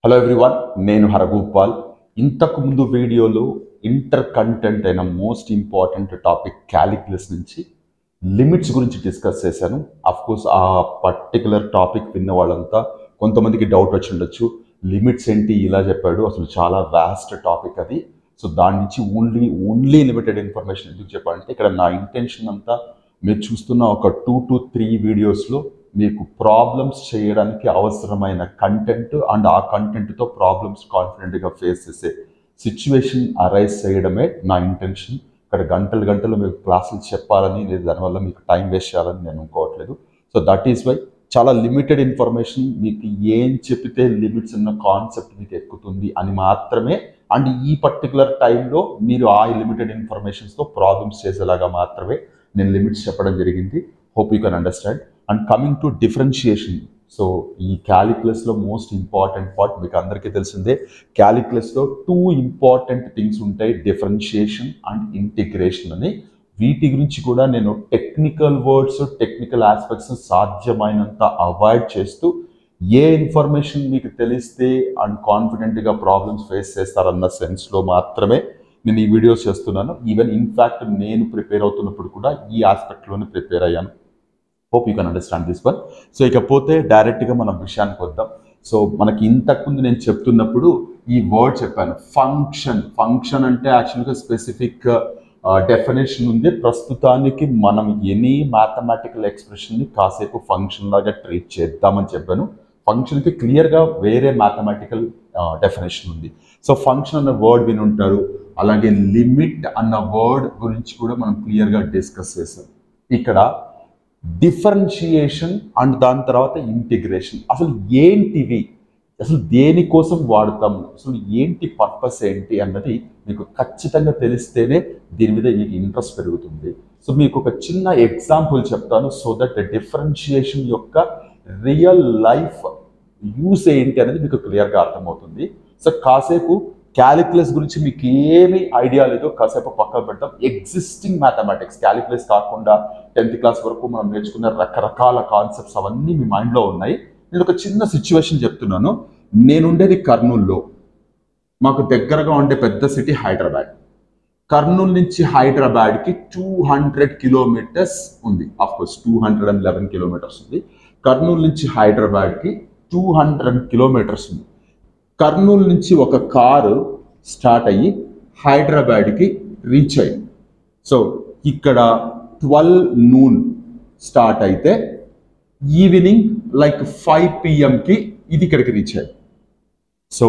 Hello everyone, నేను హరగోపాల్. ఇంతకు ముందు వీడియోలో ఇంటర్ కంటెంట్ అయిన మోస్ట్ ఇంపార్టెంట్ టాపిక్ క్యాలిక్యులస్ నుంచి లిమిట్స్ గురించి డిస్కస్ చేశాను. కోర్స్ ఆ పర్టికులర్ టాపిక్ విన్న వాళ్ళంతా కొంతమందికి డౌట్ వచ్చి ఉండొచ్చు, లిమిట్స్ ఏంటి ఇలా చెప్పాడు, అసలు చాలా వాస్ట్ టాపిక్ అది. సో దాని నుంచి ఓన్లీ లిమిటెడ్ ఇన్ఫర్మేషన్ ఎందుకు చెప్పాలంటే, ఇక్కడ నా ఇంటెన్షన్ అంతా మీరు చూస్తున్న ఒక 2 to 3 వీడియోస్లో మీకు ప్రాబ్లమ్స్ చేయడానికి అవసరమైన కంటెంట్ అండ్ ఆ కంటెంట్తో ప్రాబ్లమ్స్ కాన్ఫిడెంట్గా ఫేస్ చేసే సిచ్యువేషన్ అరైజ్ చేయడమే నా ఇంటెన్షన్. ఇక్కడ గంటలు మీకు క్లాసులు చెప్పాలని లేదు, దానివల్ల మీకు టైం వేస్ట్ చేయాలని నేను అనుకోవట్లేదు. సో దట్ ఈస్ వై చాలా లిమిటెడ్ ఇన్ఫర్మేషన్, మీకు ఏం చెప్తే లిమిట్స్ ఉన్న కాన్సెప్ట్ మీకు ఎక్కుతుంది అని మాత్రమే, అండ్ ఈ పర్టికులర్ టైంలో మీరు ఆ లిమిటెడ్ ఇన్ఫర్మేషన్స్తో ప్రాబ్లమ్స్ చేసేలాగా మాత్రమే నేను లిమిట్స్ చెప్పడం జరిగింది. Hope you can understand. And coming to differentiation, so ఈ క్యాలిక్యులస్లో మోస్ట్ ఇంపార్టెంట్ పార్ట్ మీకు అందరికీ తెలిసిందే. క్యాలిక్యులస్లో 2 ఇంపార్టెంట్ థింగ్స్ ఉంటాయి, డిఫరెన్షియేషన్ అండ్ ఇంటిగ్రేషన్ అని. వీటి గురించి కూడా నేను టెక్నికల్ వర్డ్స్, టెక్నికల్ ఆస్పెక్ట్స్ సాధ్యమైనంత అవాయిడ్ చేస్తూ, ఏ ఇన్ఫర్మేషన్ మీకు తెలిస్తే అండ్ కాన్ఫిడెంట్గా ప్రాబ్లమ్స్ ఫేస్ చేస్తారన్న సెన్స్లో మాత్రమే నేను ఈ వీడియోస్ చేస్తున్నాను. ఈవెన్ ఇన్ఫ్యాక్ట్ నేను ప్రిపేర్ అవుతున్నప్పుడు కూడా ఈ ఆస్పెక్ట్లోనే ప్రిపేర్ అయ్యాను. Hope you can understand this one. So ఇకపోతే డైరెక్ట్గా మనం విషయానికి వద్దాం. సో మనకి ఇంతకుముందు నేను చెప్తున్నప్పుడు ఈ వర్డ్ చెప్పాను, ఫంక్షన్ అంటే యాక్చువల్గా స్పెసిఫిక్ డెఫినేషన్ ఉంది. ప్రస్తుతానికి మనం ఎనీ మ్యాథమెటికల్ ఎక్స్ప్రెషన్ని కాసేపు ఫంక్షన్ లాగా ట్రీట్ చేద్దామని చెప్పాను. ఫంక్షన్కి క్లియర్గా వేరే మ్యాథమెటికల్ డెఫినేషన్ ఉంది. సో ఫంక్షన్ అన్న వర్డ్ విని ఉంటారు, అలాగే లిమిట్ అన్న వర్డ్ గురించి కూడా మనం క్లియర్గా డిస్కస్ చేసాం. ఇక్కడ డిఫరెన్షియేషన్ అండ్ దాని తర్వాత ఇంటిగ్రేషన్, అసలు ఏంటివి, అసలు దేనికోసం వాడతాము, అసలు ఏంటి పర్పస్ ఏంటి అన్నది మీకు ఖచ్చితంగా తెలిస్తేనే దీని మీద మీకు ఇంట్రెస్ట్ పెరుగుతుంది. సో మీకు ఒక చిన్న ఎగ్జాంపుల్ చెప్తాను, సో దట్ డిఫరెన్షియేషన్ యొక్క రియల్ లైఫ్ యూస్ ఏంటి అనేది మీకు క్లియర్గా అర్థమవుతుంది. సో కాసేపు క్యాలిక్యులస్ గురించి మీకు ఏమీ ఐడియా లేదో కాసేపు పక్కన పెడతాం. ఎగ్జిస్టింగ్ మ్యాథమెటిక్స్, క్యాలిక్యులస్ కాకుండా 10th క్లాస్ వరకు మనం నేర్చుకున్న రకరకాల కాన్సెప్ట్స్ అవన్నీ మీ మైండ్లో ఉన్నాయి. నేను ఒక చిన్న సిచ్యువేషన్ చెప్తున్నాను. నేను ఉండేది కర్నూలులో, మాకు దగ్గరగా ఉండే పెద్ద సిటీ హైదరాబాద్. కర్నూలు నుంచి హైదరాబాద్కి 200 కిలోమీటర్స్ ఉంది. ఆఫ్కోర్స్ 211 కిలోమీటర్స్ ఉంది. కర్నూలు నుంచి హైదరాబాద్కి 200 కిలోమీటర్స్ ఉంది. కర్నూలు నుంచి ఒక కారు స్టార్ట్ అయ్యి హైదరాబాద్కి రీచ్ అయ్యింది. సో ఇక్కడ 12 noon స్టార్ట్ అయితే ఈవినింగ్ లైక్ 5 PM ఇది ఇక్కడికి రీచ్ అయ్యింది. సో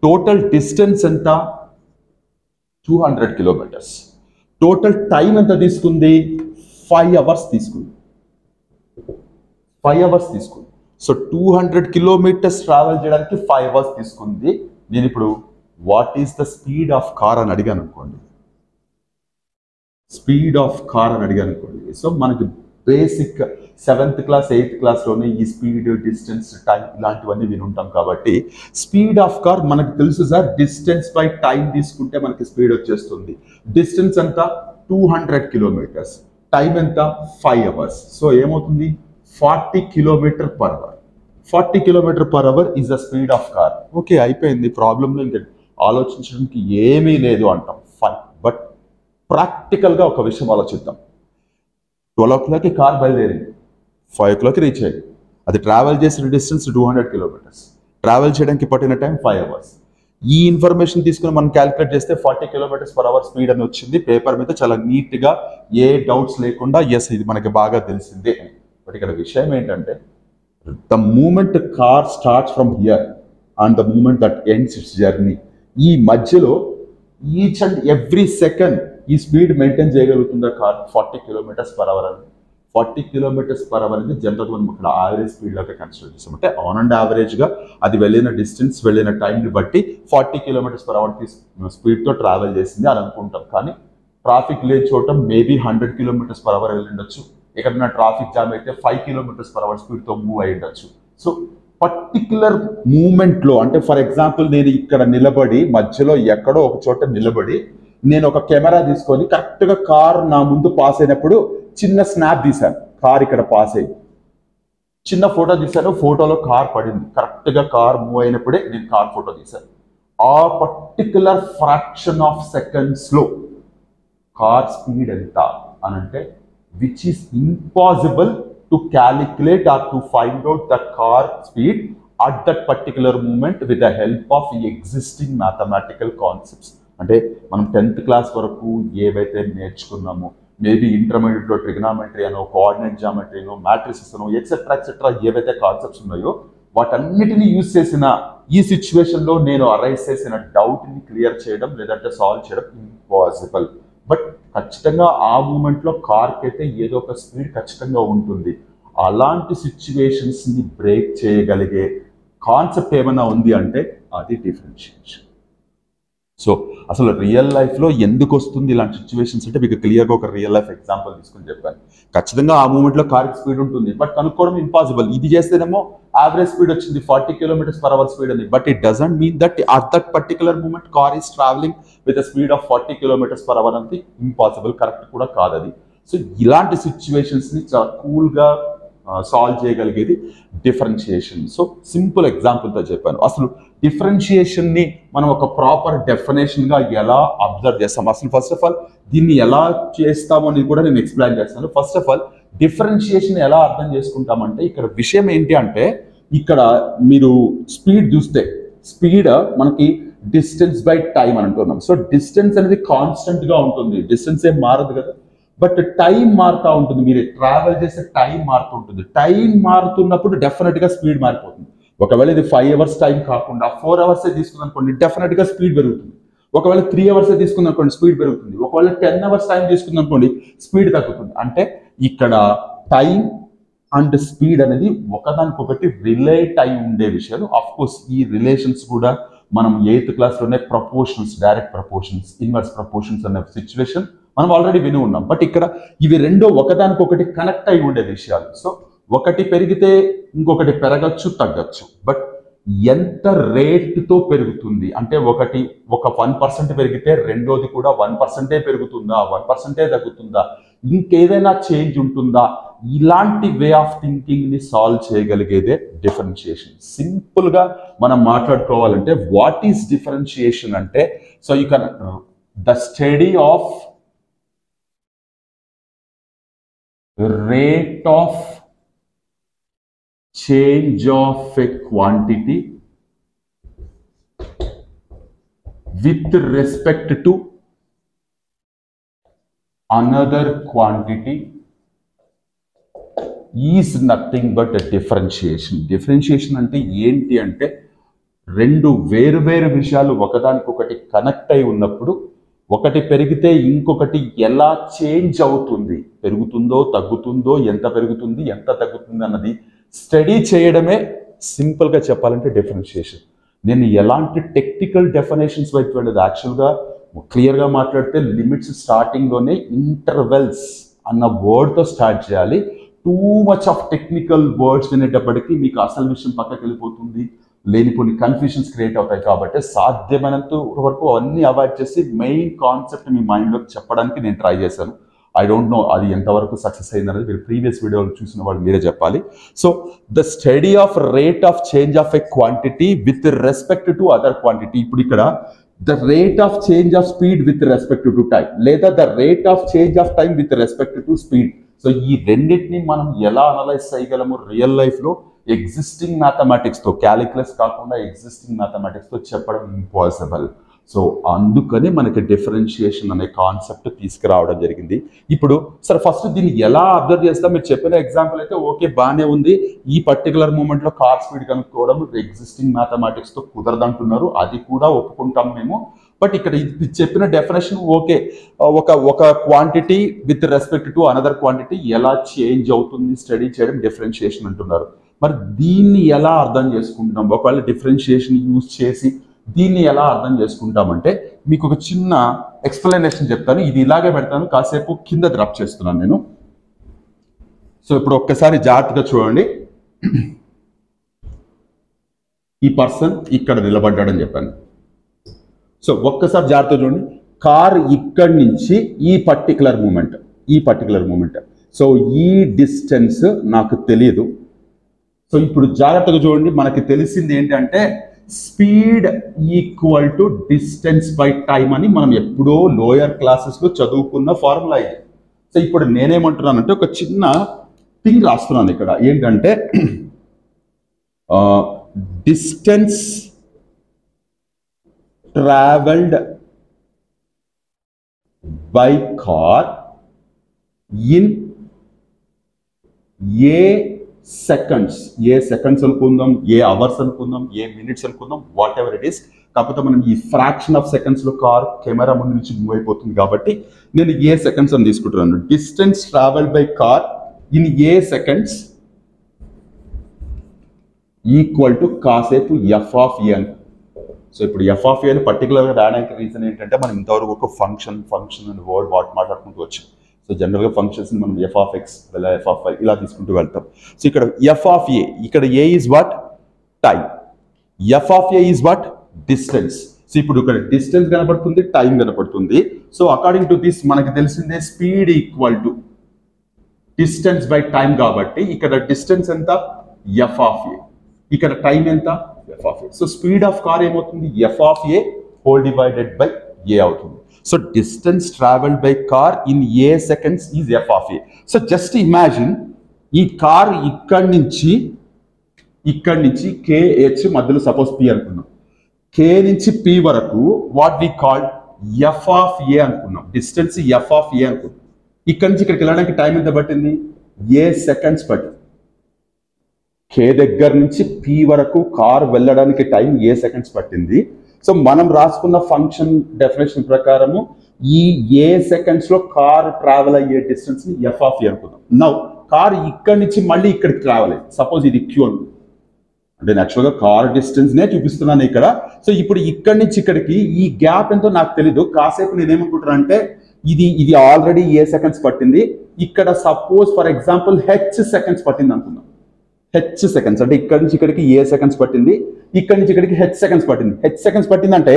టోటల్ డిస్టెన్స్ ఎంత? 200 కిలోమీటర్స్. టోటల్ టైం ఎంత తీసుకుంది? 5 hours తీసుకుంది. 5 hours తీసుకుంది. సో 200 కిలోమీటర్స్ ట్రావెల్ చేయడానికి 5 hours తీసుకుంది. నేను ఇప్పుడు what is the speed of car అని అడిగాను అనుకోండి, సో మనకి బేసిక్ 7th క్లాస్ 8th క్లాస్లోనే ఈ స్పీడ్, డిస్టెన్స్, టైం ఇలాంటివన్నీ వినుంటాం. కాబట్టి స్పీడ్ ఆఫ్ కార్ మనకు తెలుసు సార్, డిస్టెన్స్ బై టైం తీసుకుంటే మనకి స్పీడ్ వచ్చేస్తుంది. డిస్టెన్స్ ఎంత? 200 కిలోమీటర్స్. టైం ఎంత? 5 hours. సో ఏమవుతుంది? 40 km/h. 40 km/h is the speed of car. Okay, అయిపోయింది, ప్రాబ్లంలో ఇంకా ఆలోచించడానికి ఏమీ లేదు అంటాం, ఫైన్. బట్ ప్రాక్టికల్గా ఒక విషయం ఆలోచిద్దాం. 12 o'clock కార్ బయలుదేరింది, 5 o'clock రీచ్ అయ్యింది. అది ట్రావెల్ చేసిన డిస్టెన్స్ 200 కిలోమీటర్స్. ట్రావెల్ చేయడానికి పట్టిన టైం 5 hours. ఈ ఇన్ఫర్మేషన్ తీసుకుని మనం క్యాలిక్యులేట్ చేస్తే 40 km/h స్పీడ్ అని వచ్చింది. పేపర్ మీద చాలా నీట్గా, ఏ డౌట్స్ లేకుండా, ఎస్ ఇది మనకి బాగా తెలిసిందే. బట్ ఇక్కడ విషయం ఏంటంటే, the moment car starts from here and the moment that ends its journey, ఈ మధ్యలో ఈచ్ అండ్ ఎవ్రీ సెకండ్ ఈ స్పీడ్ మెయింటైన్ చేయగలుగుతుందా కార్? 40 km/h అని. 40 km/h అనేది జనరల్గా మనం ఇక్కడ యావరేజ్ స్పీడ్ లాగా కన్సిడర్ చేస్తాం. అంటే ఆన్ అండ్ యావరేజ్గా అది వెళ్ళిన డిస్టెన్స్, వెళ్ళిన టైంని బట్టి 40 km/h స్పీడ్తో ట్రావెల్ చేసింది అని అనుకుంటాం. కానీ ట్రాఫిక్ లేని చోట మేబీ 100 km/h వెళ్ళి ఉండొచ్చు. ఎక్కడన్నా ట్రాఫిక్ జామ్ అయితే 5 km/h స్పీడ్తో మూవ్ అయి ఉండొచ్చు. సో పర్టిక్యులర్ మూమెంట్లో, అంటే ఫర్ ఎగ్జాంపుల్ నేను ఇక్కడ నిలబడి, మధ్యలో ఎక్కడో ఒక చోట నిలబడి, నేను ఒక కెమెరా తీసుకొని కరెక్ట్గా కార్ నా ముందు పాస్ అయినప్పుడు చిన్న స్నాప్ తీశాను, కార్ ఇక్కడ పాస్ అయింది. చిన్న ఫోటో తీశాను, ఫోటోలో కార్ పడింది, కరెక్ట్గా కార్ మూవ్ అయినప్పుడే నేను కార్ ఫోటో తీశాను. ఆ పర్టికులర్ ఫ్రాక్షన్ ఆఫ్ సెకండ్స్లో కార్ స్పీడ్ ఎంత అని అంటే which is impossible to calculate or to find out the car speed at that particular moment with the help of existing mathematical concepts. అంటే మనం 10th క్లాస్ వరకు ఏవైతే నేర్చుకున్నామో, మేబీ ఇంటర్మీడియట్లో trigonometry అనో, కోఆర్డినేట్ జామెట్రీ అనో, మ్యాట్రిసెస్ అనో, ఎక్సెట్రా ఏవైతే concepts ఉన్నాయో వాటన్నిటిని యూజ్ చేసిన ఈ సిచ్యువేషన్లో నేను అరైజ్ చేసిన డౌట్ని క్లియర్ చేయడం లేదంటే సాల్వ్ చేయడం ఇంపాసిబుల్. బట్ ఖచ్చితంగా ఆ మూమెంట్లో కార్కి అయితే ఏదో ఒక స్పీడ్ ఖచ్చితంగా ఉంటుంది. అలాంటి సిచ్యువేషన్స్ని బ్రేక్ చేయగలిగే కాన్సెప్ట్ ఏమైనా ఉంది అంటే అది డిఫరెన్షియేషన్. సో అసలు రియల్ లైఫ్లో ఎందుకు వస్తుంది ఇలాంటి సిచ్యువేషన్స్ అంటే మీకు క్లియర్గా ఒక రియల్ లైఫ్ ఎగ్జాంపుల్ తీసుకుని చెప్పాను. ఖచ్చితంగా ఆ మూమెంట్లో కార్కి స్పీడ్ ఉంటుంది, బట్ కనుక్కోవడం ఇంపాసిబుల్. ఇది చేస్తేనేమో యావరేజ్ స్పీడ్ వచ్చింది 40 km/h స్పీడ్ ఉంది, but it doesn't mean that at that particular moment car is travelling with the speed of 40 km/h అనేది ఇంపాసిబుల్, కరెక్ట్ కూడా కాదు అది. సో ఇలాంటి సిచ్యువేషన్స్ని చాలా కూల్గా సాల్వ్ చేయగలిగేది డిఫరెన్షియేషన్. సో సింపుల్ ఎగ్జాంపుల్తో చెప్పాను. అసలు డిఫరెన్షియేషన్ని మనం ఒక ప్రాపర్ డెఫినేషన్గా ఎలా అబ్జర్వ్ చేస్తాం, అసలు ఫస్ట్ ఆఫ్ ఆల్ దీన్ని ఎలా చేస్తామో అని కూడా నేను ఎక్స్ప్లెయిన్ చేస్తాను. ఫస్ట్ ఆఫ్ ఆల్ డిఫరెన్షియేషన్ ఎలా అర్థం చేసుకుంటామంటే ఇక్కడ విషయం ఏంటి అంటే ఇక్కడ మీరు స్పీడ్ చూస్తే స్పీడ్ మనకి డిస్టెన్స్ బై టైం అని అంటున్నాం. సో డిస్టెన్స్ అనేది కాన్స్టెంట్గా ఉంటుంది, డిస్టెన్స్ ఏం మారదు కదా, బట్ టైం మారుతూ ఉంటుంది. మీరు ట్రావెల్ చేసే టైం మారుతూ ఉంటుంది. టైం మారుతున్నప్పుడు డెఫినెట్గా స్పీడ్ మారిపోతుంది. ఒకవేళ ఇది 5 hours టైం కాకుండా 4 hours తీసుకుంది అనుకోండి, డెఫినెట్గా స్పీడ్ పెరుగుతుంది. ఒకవేళ 3 hours తీసుకుంది అనుకోండి, స్పీడ్ పెరుగుతుంది. ఒకవేళ 10 hours టైం తీసుకుంది అనుకోండి, స్పీడ్ తగ్గుతుంది. అంటే ఇక్కడ టైం అండ్ స్పీడ్ అనేది ఒకదానికొకటి రిలేట్ అయి ఉండే విషయాలు. ఆఫ్ కోర్స్ ఈ రిలేషన్స్ కూడా మనం 8th క్లాస్లోనే proportions, direct proportions, inverse proportions అనే సిచ్యువేషన్ మనం ఆల్రెడీ విని ఉన్నాం. బట్ ఇక్కడ ఇవి రెండో ఒకదానికొకటి కనెక్ట్ అయి ఉండే విషయాలు. సో ఒకటి పెరిగితే ఇంకొకటి పెరగచ్చు, తగ్గచ్చు. బట్ ఎంత రేటుతో పెరుగుతుంది అంటే ఒక 1% పెరిగితే రెండోది కూడా 1% పెరుగుతుందా, 1% తగ్గుతుందా, ఇంకేదైనా చేంజ్ ఉంటుందా, ఇలాంటి వే ఆఫ్ థింకింగ్ని సాల్వ్ చేయగలిగేదే డిఫరెన్షియేషన్. సింపుల్గా మనం మాట్లాడుకోవాలంటే వాట్ ఈస్ డిఫరెన్షియేషన్ అంటే, so you can the study of rate of change of a quantity with respect to another quantity is nothing but a differentiation. Differentiation అంటే ఏంటి అంటే రెండు వేరు వేరు విషయాలు ఒకదానికొకటి కనెక్ట్ అయి ఉన్నప్పుడు ఒకటి పెరిగితే ఇంకొకటి ఎలా చేంజ్ అవుతుంది, పెరుగుతుందో తగ్గుతుందో, ఎంత పెరుగుతుంది ఎంత తగ్గుతుంది అన్నది స్టడీ చేయడమే సింపుల్గా చెప్పాలంటే డిఫరెన్షియేషన్. నేను ఎలాంటి టెక్నికల్ డెఫినేషన్స్ వైపు వెళ్ళదు. యాక్చువల్గా క్లియర్గా మాట్లాడితే లిమిట్స్ స్టార్టింగ్లోనే ఇంటర్వెల్స్ అన్న వర్డ్తో స్టార్ట్ చేయాలి. Too much of technical words వినేటప్పటికీ మీకు అసలు విషయం పక్కకి వెళ్ళిపోతుంది, లేనిపోని కన్ఫ్యూషన్స్ క్రియేట్ అవుతాయి. కాబట్టి సాధ్యమైనంత వరకు అవన్నీ అవాయిడ్ చేసి మెయిన్ కాన్సెప్ట్ మీ మైండ్లోకి చెప్పడానికి నేను ట్రై చేశాను. ఐ డోంట్ నో అది ఎంతవరకు సక్సెస్ అయిందనేది మీరు ప్రీవియస్ వీడియోలు చూసిన వాళ్ళు మీరే చెప్పాలి. So the study of rate of change of a quantity with respect to other quantity. ఇప్పుడు ఇక్కడ the rate of change of speed with respect to time, లేదా the rate of change of time with respect to speed. So ఈ రెండింటిని మనం ఎలా analyse చేయగలము real లైఫ్లో existing మ్యాథమెటిక్స్తో, క్యాలిక్యులస్ కాకుండా ఎగ్జిస్టింగ్ మ్యాథమెటిక్స్తో చెప్పడం ఇంపాసిబుల్. సో అందుకని మనకి డిఫరెన్షియేషన్ అనే కాన్సెప్ట్ తీసుకురావడం జరిగింది. ఇప్పుడు సరే ఫస్ట్ దీన్ని ఎలా అబ్జర్వ్ చేస్తాం, మీరు చెప్పిన ఎగ్జాంపుల్ అయితే ఓకే బాగానే ఉంది. ఈ పర్టికులర్ మూమెంట్లో కార్ స్పీడ్ కనుక్కోవడం ఎగ్జిస్టింగ్ మ్యాథమెటిక్స్తో కుదరదంటున్నారు, అది కూడా ఒప్పుకుంటాం మేము. బట్ ఇక్కడ ఇది చెప్పిన డెఫినేషన్ ఓకే, ఒక quantity with respect to another quantity ఎలా చేంజ్ అవుతుంది స్టడీ చేయడం డిఫరెన్షియేషన్ అంటున్నారు. మరి దీన్ని ఎలా అర్థం చేసుకుంటున్నాం, ఒకవేళ డిఫరెన్షియేషన్ యూజ్ చేసి దీన్ని ఎలా అర్థం చేసుకుంటామంటే మీకు ఒక చిన్న ఎక్స్ప్లెనేషన్ చెప్తాను. ఇది ఇలాగే పెడతాను, కాసేపు కింద డ్రాప్ చేస్తున్నాను నేను. సో ఇప్పుడు ఒక్కసారి జాగ్రత్తగా చూడండి. ఈ పర్సన్ ఇక్కడ నిలబడ్డాడని చెప్పాను. సో ఒక్కసారి జాగ్రత్తగా చూడండి. కార్ ఇక్కడి నుంచి ఈ పర్టికులర్ మూమెంట్, సో ఈ డిస్టెన్స్ నాకు తెలియదు. సో ఇప్పుడు జాగ్రత్తగా చూడండి, మనకి తెలిసింది ఏంటంటే speed equal to distance by time అని మనం ఎప్పుడో లోయర్ క్లాసెస్లో చదువుకున్న ఫార్ములా ఇది. సో ఇప్పుడు నేనేమంటున్నానంటే ఒక చిన్న థింగ్ రాస్తున్నాను ఇక్కడ, ఏంటంటే distance travelled by car in A seconds, A seconds అనుకుందాం, ఏ అవర్స్ అనుకుందాం, ఏ మినిట్స్ అనుకుందాం, వాట్ ఎవర్ ఇట్ ఈస్. కాకపోతే మనం ఈ ఫ్రాక్షన్ ఆఫ్ సెకండ్స్లో కార్ కెమెరా ముందు నుంచి మూవ్ అయిపోతుంది కాబట్టి నేను ఏ సెకండ్స్ అని తీసుకుంటున్నాను. Distance travelled by car in A seconds equal to కాసేపు ఎఫ్ ఆఫ్ ఏ అని. సో ఇప్పుడు ఎఫ్ ఆఫ్ ఏ అని పర్టికులర్గా రాయడానికి రీజన్ ఏంటంటే మనం ఇంతవరకు ఒక ఫంక్షన్ అండ్ వర్డ్ వాట్ మాట్లాడుకుంటూ వచ్చాం. సో జనరల్గా ఫంక్షన్స్ని మనం ఎఫ్ ఆఫ్ ఎక్స్ లేదా ఎఫ్ ఆఫ్ వై ఇలా తీసుకుంటూ వెళ్తాం. సో ఇక్కడ ఎఫ్ ఆఫ్ ఏ, ఇక్కడ A is what? Time. F of A is what? Distance. So ఇప్పుడు ఇక్కడ డిస్టెన్స్ కనపడుతుంది, టైం కనపడుతుంది. సో అకార్డింగ్ టు దిస్ మనకి తెలిసిందే speed equal to distance by time కాబట్టి ఇక్కడ డిస్టెన్స్ ఎంత? F of A. ఇక్కడ టైం ఎంత? F of A. So speed of car ఏమవుతుంది? F of A whole divided by A అవుతుంది. So distance traveled by car in a seconds is f of a. So just imagine ఈ car ఇక్కడి నుంచి KH మధ్యలో suppose P అనుకున్నాం. K నుంచి P వరకు what we call f of a అనుకున్నాం. Distance f of a అనుకున్నాం. ఇక్కడి నుంచి ఇక్కడికి వెళ్ళడానికి టైం ఎంత పట్టింది? ఏ సెకండ్స్ పట్టింది. K దగ్గర నుంచి P వరకు కార్ వెళ్ళడానికి టైం ఏ సెకండ్స్ పట్టింది. సో మనం రాసుకున్న ఫంక్షన్ డెఫినేషన్ ప్రకారము ఈ ఏ సెకండ్స్ లో కార్ ట్రావెల్ అయ్యే డిస్టెన్స్ ని ఎఫ్ ఆఫ్ ఏ అనుకుందాం. నౌ కార్ ఇక్కడి నుంచి మళ్ళీ ఇక్కడికి ట్రావెల్ అయ్యింది. సపోజ్ ఇది క్యూ అనుకుందాం, అంటే యాక్చువల్గా కార్ డిస్టెన్స్ నే చూపిస్తున్నాను ఇక్కడ. సో ఇప్పుడు ఇక్కడి నుంచి ఇక్కడికి ఈ గ్యాప్ ఎంతో నాకు తెలీదు. కాసేపు నేనేమనుకుంటున్నా అంటే ఇది ఆల్రెడీ ఏ సెకండ్స్ పట్టింది. ఇక్కడ suppose for example H seconds పట్టింది అనుకుందాం. హెచ్ సెకండ్స్ అంటే ఇక్కడి నుంచి ఇక్కడికి ఏ సెకండ్స్ పట్టింది, ఇక్కడి నుంచి ఇక్కడికి హెచ్ సెకండ్స్ పట్టింది. హెచ్ సెకండ్స్ పట్టిందంటే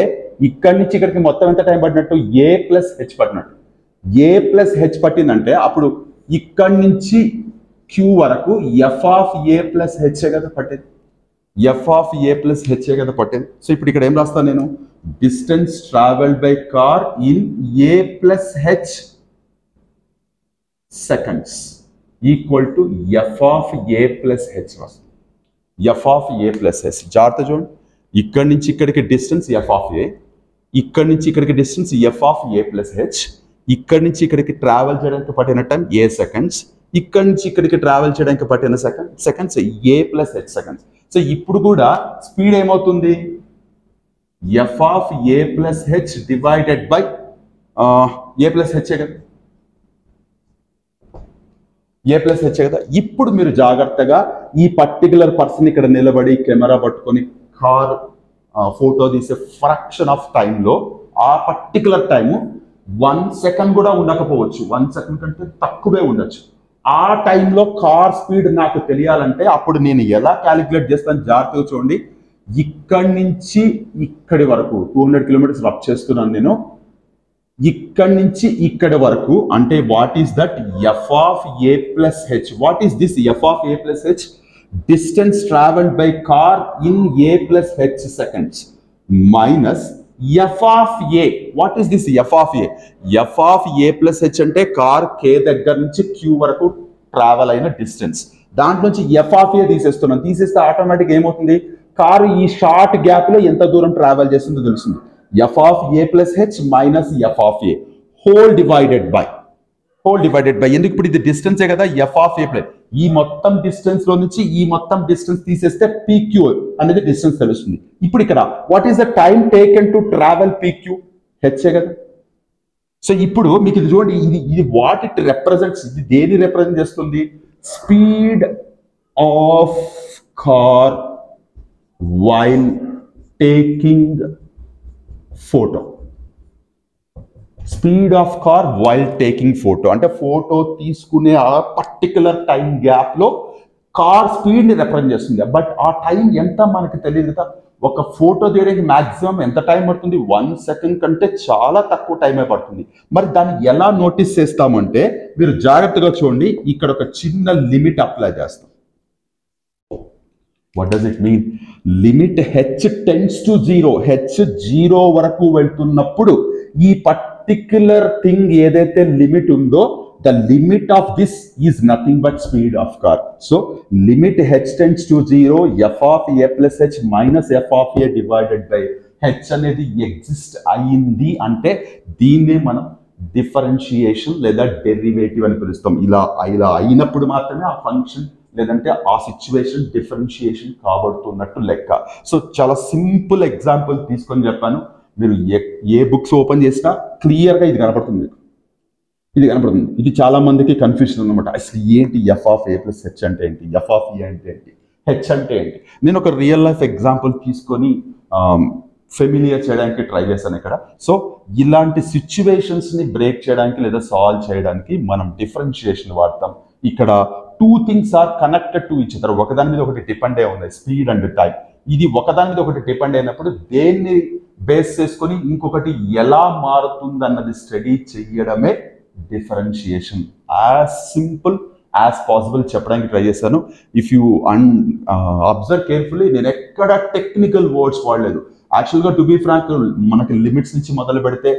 ఇక్కడి నుంచి ఇక్కడికి మొత్తం ఎంత టైం పట్టినట్టు? ఏ ప్లస్ హెచ్ పట్టినట్టు. ఏ ప్లస్ హెచ్ పట్టిందంటే అప్పుడు ఇక్కడి నుంచి క్యూ వరకు F of A plus H కదా పట్టింది. F of A plus H కదా పట్టింది. సో ఇప్పుడు ఇక్కడ ఏం రాస్తాను నేను? Distance travelled by car in A plus H seconds equal to F of A plus H వస్తుంది. F of A plus H. జాగ్రత్త చూడండి, ఇక్కడి నుంచి ఇక్కడికి డిస్టెన్స్ ఎఫ్ ఆఫ్ ఏ, ఇక్కడి నుంచి ఇక్కడికి distance F of A plus H, ఇక్కడి నుంచి ఇక్కడికి ట్రావెల్ చేయడానికి పట్టిన టైం ఏ సెకండ్స్, ఇక్కడి నుంచి ఇక్కడికి ట్రావెల్ చేయడానికి పట్టిన సెకండ్స్ ఏ ప్లస్ హెచ్ సెకండ్స్. సో ఇప్పుడు కూడా స్పీడ్ ఏమవుతుంది? F of A plus H divided by A plus H కదా, ఏ ప్లస్ హెచ్ కదా. ఇప్పుడు మీరు జాగ్రత్తగా ఈ పర్టికులర్ పర్సన్ ఇక్కడ నిలబడి కెమెరా పట్టుకొని కార్ ఫోటో తీసే ఫ్రాక్షన్ ఆఫ్ టైంలో ఆ పర్టికులర్ టైము 1 సెకండ్ కూడా ఉండకపోవచ్చు, 1 సెకండ్ కంటే తక్కువే ఉండొచ్చు. ఆ టైంలో కార్ స్పీడ్ నాకు తెలియాలంటే అప్పుడు నేను ఎలా క్యాలిక్యులేట్ చేస్తాను? జాగ్రత్తగా చూడండి. ఇక్కడి నుంచి ఇక్కడి వరకు 200 కిలోమీటర్స్ రబ్ చేస్తున్నాను నేను. ఇక్కడి నుంచి ఇక్కడి వరకు అంటే what is that? F of A plus H. What is this F of A plus H? Distance travelled by car in A plus H seconds minus F of A. What is this F of A? F of A plus H అంటే car కే దగ్గర నుంచి Q వరకు travel అయిన distance. దాంట్లో నుంచి F of ఏ తీసేస్తున్నాను. తీసేస్తే automatic ఏమవుతుంది? కారు ఈ షార్ట్ గ్యాప్ లో ఎంత దూరం ట్రావెల్ చేస్తుందో తెలుస్తుంది. F of A plus H minus F of A whole divided by ఎందుకు? ఇప్పుడు ఇది డిస్టెన్సే కదా. ఎఫ్ ఆఫ్ ఏ ప్లస్ ఈ మొత్తం డిస్టెన్స్ లో నుంచి ఈ మొత్తం డిస్టెన్స్ తీసేస్తే పీక్యూ అనేది డిస్టెన్స్ తెలుస్తుంది. ఇప్పుడు ఇక్కడ what is the time taken to travel PQ? HA కదా. సో ఇప్పుడు మీకు ఇది చూడండి, ఇది వాట్ ఇట్ రిప్రజెంట్స్. ఇది దేని రిప్రజెంట్ చేస్తుంది? Speed of car while taking photo. Speed of car while taking photo అంటే ఫోటో తీసుకునే ఆ పర్టికులర్ టైం గ్యాప్ లో కార్ స్పీడ్ ని రిప్రజెంట్ చేస్తుంది. బట్ ఆ టైం ఎంత మనకి తెలియదు కదా. ఒక ఫోటో తీయడానికి మాక్సిమం ఎంత టైం పడుతుంది? 1 సెకండ్ కంటే చాలా తక్కువ టైమే పడుతుంది. మరి దాన్ని ఎలా నోటీస్ చేస్తామంటే మీరు జాగ్రత్తగా చూడండి, ఇక్కడ ఒక చిన్న లిమిట్ అప్లై చేస్తాం. What does it mean? Limit H tends to zero, H zero వరకు వెళ్తున్నప్పుడు ఈ పర్టిక్యులర్ థింగ్ ఏదైతే లిమిట్ ఉందో the limit of this is nothing but speed of car. So limit h tends to 0, f of a plus h minus f of a divided by h అనేది exist అయింది అంటే దీన్నే మనం differentiation లేదా derivative అని పిలుస్తాం. ఇలా అయినప్పుడు మాత్రమే ఆ ఫంక్షన్ లేదంటే ఆ సిచ్యువేషన్ డిఫరెన్షియేషన్ కాబడుతున్నట్టు లెక్క. సో చాలా సింపుల్ ఎగ్జాంపుల్ తీసుకొని చెప్పాను. మీరు ఏ బుక్స్ ఓపెన్ చేసినా క్లియర్గా ఇది కనపడుతుంది మీకు, ఇది కనపడుతుంది. ఇది చాలా మందికి కన్ఫ్యూజన్ అనమాట. అసలు ఏంటి F of A plus H అంటే ఏంటి, ఎఫ్ ఆఫ్ ఏ అంటే ఏంటి, హెచ్ అంటే ఏంటి? నేను ఒక రియల్ లైఫ్ ఎగ్జాంపుల్ తీసుకొని ఫెమిలియర్ చేయడానికి ట్రై చేశాను ఇక్కడ. సో ఇలాంటి సిచ్యువేషన్స్ని బ్రేక్ చేయడానికి లేదా సాల్వ్ చేయడానికి మనం డిఫరెన్షియేషన్ వాడతాం. ఇక్కడ two things are connected to each other, ఒకదాని మీద ఒకటి డిపెండ్ అయి ఉన్నాయి, స్పీడ్ అండ్ టైం. ఇది ఒకదాని మీద ఒకటి డిపెండ్ అయినప్పుడు దేన్ని బేస్ చేసుకొని ఇంకొకటి ఎలా మారుతుంది అన్నది స్టడీ చేయడమే differentiation. As simple as possible చెప్పడానికి ట్రై చేశాను. ఇఫ్ యూ అబ్జర్వ్ కేర్ఫుల్లీ, నేను ఎక్కడ టెక్నికల్ వర్డ్స్ వాడలేదు. యాక్చువల్గా టు బీ ఫ్రాంక్, మనకి లిమిట్స్ నుంచి మొదలు పెడితే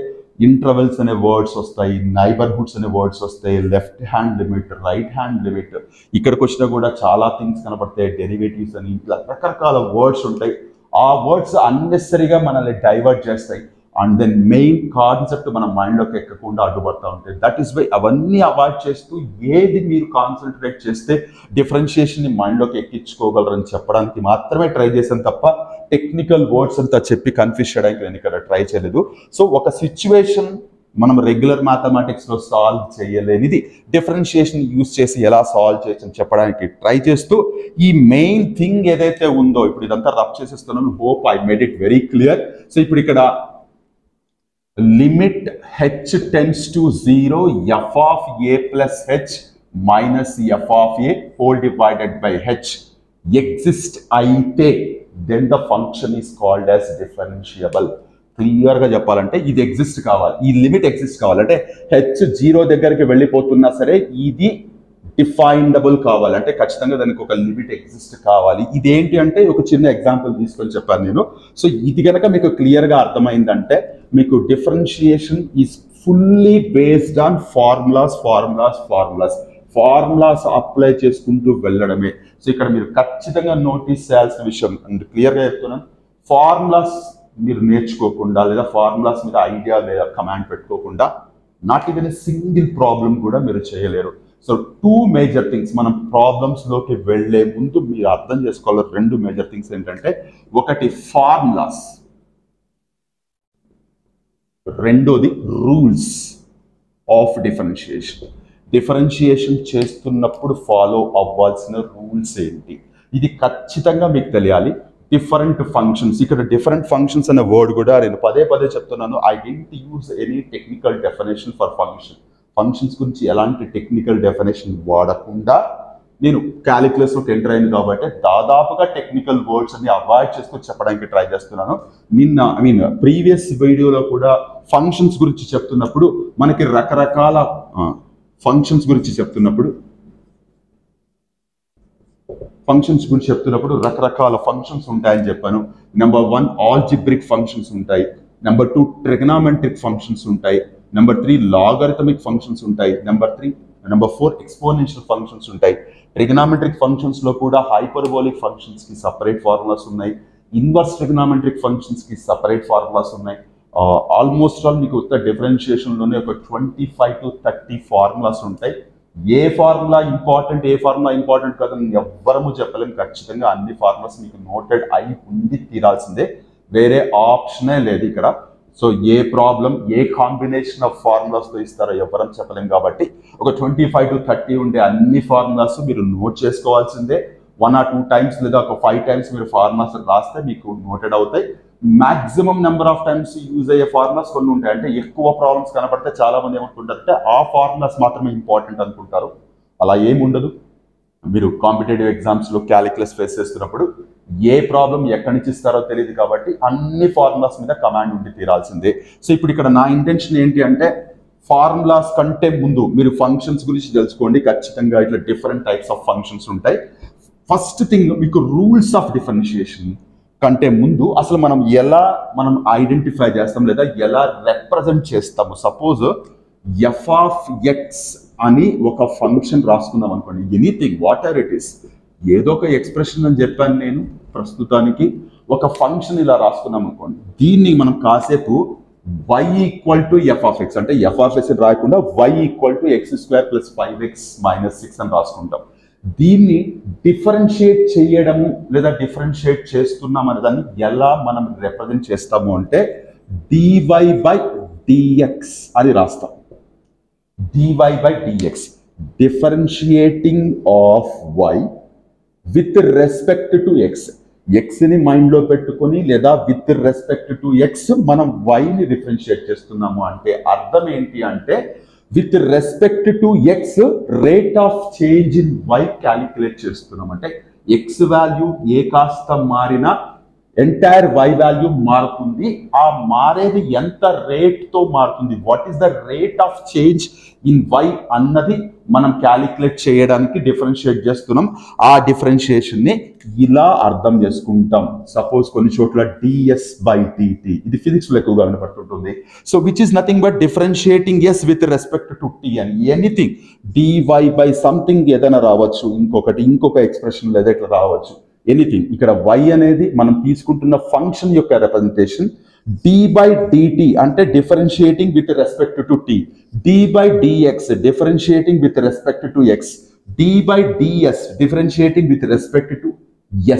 ఇంటర్వెల్స్ అనే వర్డ్స్ వస్తాయి, నైబర్హుడ్స్ అనే వర్డ్స్ వస్తాయి, left hand limit, right hand limit, ఇక్కడికి వచ్చినా కూడా చాలా థింగ్స్ కనపడతాయి, డెరివేటివ్స్ అని, ఇట్లా రకరకాల వర్డ్స్ ఉంటాయి. ఆ వర్డ్స్ అన్నెసరీగా మనల్ని డైవర్ట్ చేస్తాయి. అండ్ దెన్ మెయిన్ కాన్సెప్ట్ మన మైండ్లోకి ఎక్కకుండా అడ్డుపడతా ఉంటాయి. దట్ ఈస్ వై అవన్నీ అవాయిడ్ చేస్తూ ఏది మీరు కాన్సన్ట్రేట్ చేస్తే డిఫరెన్షియేషన్ని మైండ్లోకి ఎక్కించుకోగలరని చెప్పడానికి మాత్రమే ట్రై చేశాను తప్ప టెక్నికల్ వర్డ్స్ అంతా చెప్పి కన్ఫ్యూజ్ చేయడానికి నేను ఇక్కడ ట్రై చేయలేదు. సో ఒక సిచ్యువేషన్ మనం రెగ్యులర్ మ్యాథమెటిక్స్లో సాల్వ్ చేయలేనిది డిఫరెన్షియేషన్ యూజ్ చేసి ఎలా సాల్వ్ చేయొచ్చని చెప్పడానికి ట్రై చేస్తూ ఈ మెయిన్ థింగ్ ఏదైతే ఉందో, ఇప్పుడు ఇదంతా రబ్ చేసేస్తున్నాను, hope I made it very clear. So ఇప్పుడు ఇక్కడ limit h tends to 0, f of a plus h minus f of a whole divided by h exist అయితే then the function is called as differentiable. క్లియర్గా చెప్పాలంటే ఇది exist కావాలి, ఈ limit exist కావాలంటే h 0 దగ్గరికి వెళ్ళిపోతున్నా సరే ఇది డిఫైనబుల్ కావాలి, అంటే ఖచ్చితంగా దానికి ఒక లిమిట్ ఎగ్జిస్ట్ కావాలి. ఇదేంటి అంటే ఒక చిన్న ఎగ్జాంపుల్ తీసుకొని చెప్పాను నేను. సో ఇది కనుక మీకు క్లియర్గా అర్థమైందంటే మీకు differentiation is fully based on formulas apply చేసుకుంటూ వెళ్ళడమే. సో ఇక్కడ మీరు ఖచ్చితంగా నోటీస్ చేయాల్సిన విషయం, అండ్ క్లియర్గా చెప్తున్నాను, ఫార్ములాస్ మీరు నేర్చుకోకుండా లేదా ఫార్ములాస్ మీద ఐడియా లేదా కమాండ్ పెట్టుకోకుండా నాట్ ఈవెన్ సింగిల్ ప్రాబ్లం కూడా మీరు చేయలేరు. సో టూ మేజర్ థింగ్స్ మనం ప్రాబ్లమ్స్లోకి వెళ్ళే ముందు మీరు అర్థం చేసుకోవాలి. రెండు మేజర్ థింగ్స్ ఏంటంటే, ఒకటి ఫార్ములాస్, రెండోది రూల్స్ ఆఫ్ డిఫరెన్షియేషన్. డిఫరెన్షియేషన్ చేస్తున్నప్పుడు ఫాలో అవ్వాల్సిన రూల్స్ ఏంటి, ఇది ఖచ్చితంగా మీకు తెలియాలి. డిఫరెంట్ ఫంక్షన్స్, ఇక్కడ డిఫరెంట్ ఫంక్షన్స్ అనే వర్డ్ కూడా నేను పదే చెప్తున్నాను. I dent use any technical definition for functions గురించి ఎలాంటి టెక్నికల్ డెఫినేషన్ వాడకుండా నేను క్యాలిక్యులస్లోకి ఎంటర్ అయింది కాబట్టి దాదాపుగా టెక్నికల్ వర్డ్స్ అన్ని అవాయిడ్ చేస్తూ చెప్పడానికి ట్రై చేస్తున్నాను. ప్రీవియస్ వీడియోలో కూడా ఫంక్షన్స్ గురించి చెప్తున్నప్పుడు మనకి రకరకాల ఫంక్షన్స్ గురించి చెప్తున్నప్పుడు రకరకాల ఫంక్షన్స్ ఉంటాయని చెప్పాను. నెంబర్ 1 ఆల్జిబ్రిక్ ఫంక్షన్స్ ఉంటాయి, నెంబర్ 2 ట్రిగనామెట్రిక్ ఫంక్షన్స్ ఉంటాయి, నెంబర్ 3 లాగరిథమిక్ ఫంక్షన్స్ ఉంటాయి, నెంబర్ 4 ఎక్స్పోనెన్షియల్ ఫంక్షన్స్ ఉంటాయి. ట్రిగనామెట్రిక్ ఫంక్షన్స్ లో కూడా హైపర్బోలిక్ ఫంక్షన్స్ కి సపరేట్ ఫార్ములాస్ ఉన్నాయి, ఇన్వర్స్ ట్రిగనామెట్రిక్ ఫంక్షన్స్ కి సపరేట్ ఫార్ములాస్ ఉన్నాయి. ఆల్మోస్ట్ ఆల్ మీకు డిఫరెన్షియేషన్ లోనే ఒక 25 to 30 ఫార్ములాస్ ఉంటాయి. ఏ ఫార్ములా ఇంపార్టెంట్ కాదని ఎవ్వరము చెప్పలేము. ఖచ్చితంగా అన్ని ఫార్ములాస్ మీకు నోటెడ్ అయి ఉండి తీరాల్సిందే, వేరే ఆప్షనే లేదు ఇక్కడ. సో ఏ ప్రాబ్లం ఏ కాంబినేషన్ ఆఫ్ ఫార్ములాస్తో ఇస్తారో ఎవరం చెప్పలేం కాబట్టి ఒక 25 to 30 ఉండే అన్ని ఫార్ములాస్ మీరు నోట్ చేసుకోవాల్సిందే. 1 or 2 times లేదా ఒక 5 times మీరు ఫార్ములాస్ రాస్తే మీకు నోటెడ్ అవుతాయి. Maximum number of times use అయ్యే ఫార్ములాస్ కొన్ని ఉంటాయి. అంటే ఎక్కువ ప్రాబ్లమ్స్ కనపడితే చాలా మంది ఏమనుకుంటారంటే ఆ ఫార్ములాస్ మాత్రమే ఇంపార్టెంట్ అనుకుంటారు. అలా ఏముండదు. మీరు కాంపిటేటివ్ ఎగ్జామ్స్లో క్యాలిక్యులస్ ఫేస్ చేస్తున్నప్పుడు ఏ ప్రాబ్లం ఎక్కడి నుంచి ఇస్తారో తెలియదు కాబట్టి అన్ని ఫార్ములాస్ మీద కమాండ్ ఉండి తీరాల్సిందే. సో ఇప్పుడు ఇక్కడ నా ఇంటెన్షన్ ఏంటి అంటే, ఫార్ములాస్ కంటే ముందు మీరు ఫంక్షన్స్ గురించి తెలుసుకోండి. ఖచ్చితంగా ఇట్లా డిఫరెంట్ టైప్స్ ఆఫ్ ఫంక్షన్స్ ఉంటాయి. ఫస్ట్ థింగ్ మీకు రూల్స్ ఆఫ్ డిఫరెన్షియేషన్ కంటే ముందు అసలు మనం ఐడెంటిఫై చేస్తాం లేదా ఎలా రిప్రజెంట్ చేస్తాము. సపోజ్ ఎఫ్ ఆఫ్ ఎక్స్ అని ఒక ఫంక్షన్ రాసుకుందాం అనుకోండి, anything what ever it is, ఏదో ఒక ఎక్స్ప్రెషన్ అని చెప్పాను నేను ప్రస్తుతానికి. ఒక ఫంక్షన్ ఇలా రాసుకున్నాం అనుకోండి, దీన్ని మనం కాసేపు y equal to F of X అంటే ఎఫ్ ఆఫ్ ఎక్స్ రాయకుండా y equal to X square plus 5x minus 6 అని రాసుకుంటాం. దీన్ని డిఫరెన్షియేట్ చేయడము లేదా డిఫరెన్షియేట్ చేస్తున్నాం అనే దాన్ని ఎలా మనం రిప్రజెంట్ చేస్తాము అంటే dy బై dx అని రాస్తాం. dy by dx differentiating of y with respect to X. ఎక్స్ని మైండ్లో పెట్టుకొని లేదా విత్ రెస్పెక్ట్ టు ఎక్స్ మనం వైని డిఫరెన్షియేట్ చేస్తున్నాము అంటే అర్థం ఏంటి అంటే with respect to X rate of change in Y calculate చేస్తున్నాం. అంటే ఎక్స్ వాల్యూ ఏ కాస్త మారినా ఎంటైర్ వై వాల్యూ మారుతుంది. ఆ మారేది ఎంత రేట్తో మారుతుంది, what is the rate of change in Y అన్నది మనం క్యాలిక్యులేట్ చేయడానికి డిఫరెన్షియేట్ చేస్తున్నాం. ఆ డిఫరెన్షియేషన్ని ఇలా అర్థం చేసుకుంటాం. సపోజ్ కొన్ని చోట్ల డిఎస్ బై డిటి, ఇది ఫిజిక్స్లో ఎక్కువగా కనపడుతుంటుంది. So which is nothing but differentiating S with respect to T అని ఎనీథింగ్. డివై బై సంథింగ్ ఏదైనా రావచ్చు, ఇంకొక ఎక్స్ప్రెషన్ లేదా ఇట్లా రావచ్చు, ఎనీథింగ్. ఇక్కడ y అనేది మనం తీసుకుంటున్న ఫంక్షన్ యొక్క రిప్రజెంటేషన్. d బై dt అంటే differentiating with respect to t, d by dx differentiating with respect to x, d by ds differentiating with respect to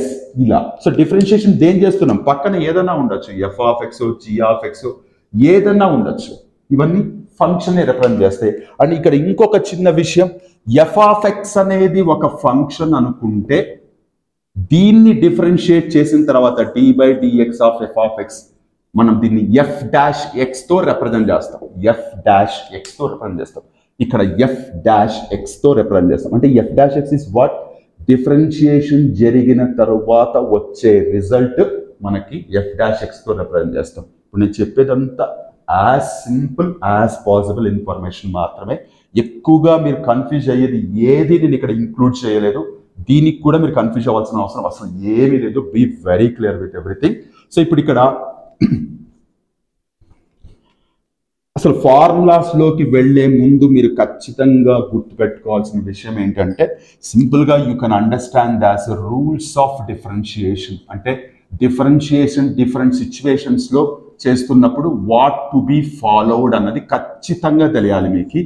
s. ఇలా సో డిఫరెన్షియేషన్ దేని చేస్తున్నాం, పక్కన ఏదైనా ఉండొచ్చు, f of x g of x ఏదైనా ఉండొచ్చు, ఇవన్నీ ఫంక్షన్ రిప్రజెంట్ చేస్తాయి. అండ్ ఇక్కడ ఇంకొక చిన్న విషయం, f ఆఫ్ x అనేది ఒక ఫంక్షన్ అనుకుంటే దీన్ని డిఫరెన్షియేట్ చేసిన తర్వాత d by dx of f of x మనం దీన్ని f డాష్ x తో రిప్రజెంట్ చేస్తాం. f డాష్ x తో రిప్రజెంట్ చేస్తాం. ఇక్కడ f డాష్ x తో రిప్రజెంట్ చేస్తాం. అంటే f dash x is what, differentiation జరిగిన తర్వాత వచ్చే రిజల్ట్ మనకి f డాష్ x తో రిప్రజెంట్ చేస్తాం. ఇప్పుడు నేను చెప్పేదంతా as simple as possible information మాత్రమే. ఎక్కువగా మీరు కన్ఫ్యూజ్ అయ్యేది ఏది నేను ఇక్కడ ఇంక్లూడ్ చేయలేదు. దీనికి కూడా మీరు కన్ఫ్యూజ్ అవ్వాల్సిన అవసరం అసలు ఏమీ లేదు. Be very clear with everything. So ఇప్పుడు ఇక్కడ అసలు ఫార్ములాస్లోకి వెళ్లే ముందు మీరు ఖచ్చితంగా గుర్తుపెట్టుకోవాల్సిన విషయం ఏంటంటే సింపుల్గా you can understand Das rules of differentiation. అంటే డిఫరెన్షియేషన్ డిఫరెంట్ సిచ్యువేషన్స్లో చేస్తున్నప్పుడు వాట్ టు బి ఫాలోడ్ అన్నది ఖచ్చితంగా తెలియాలి మీకు.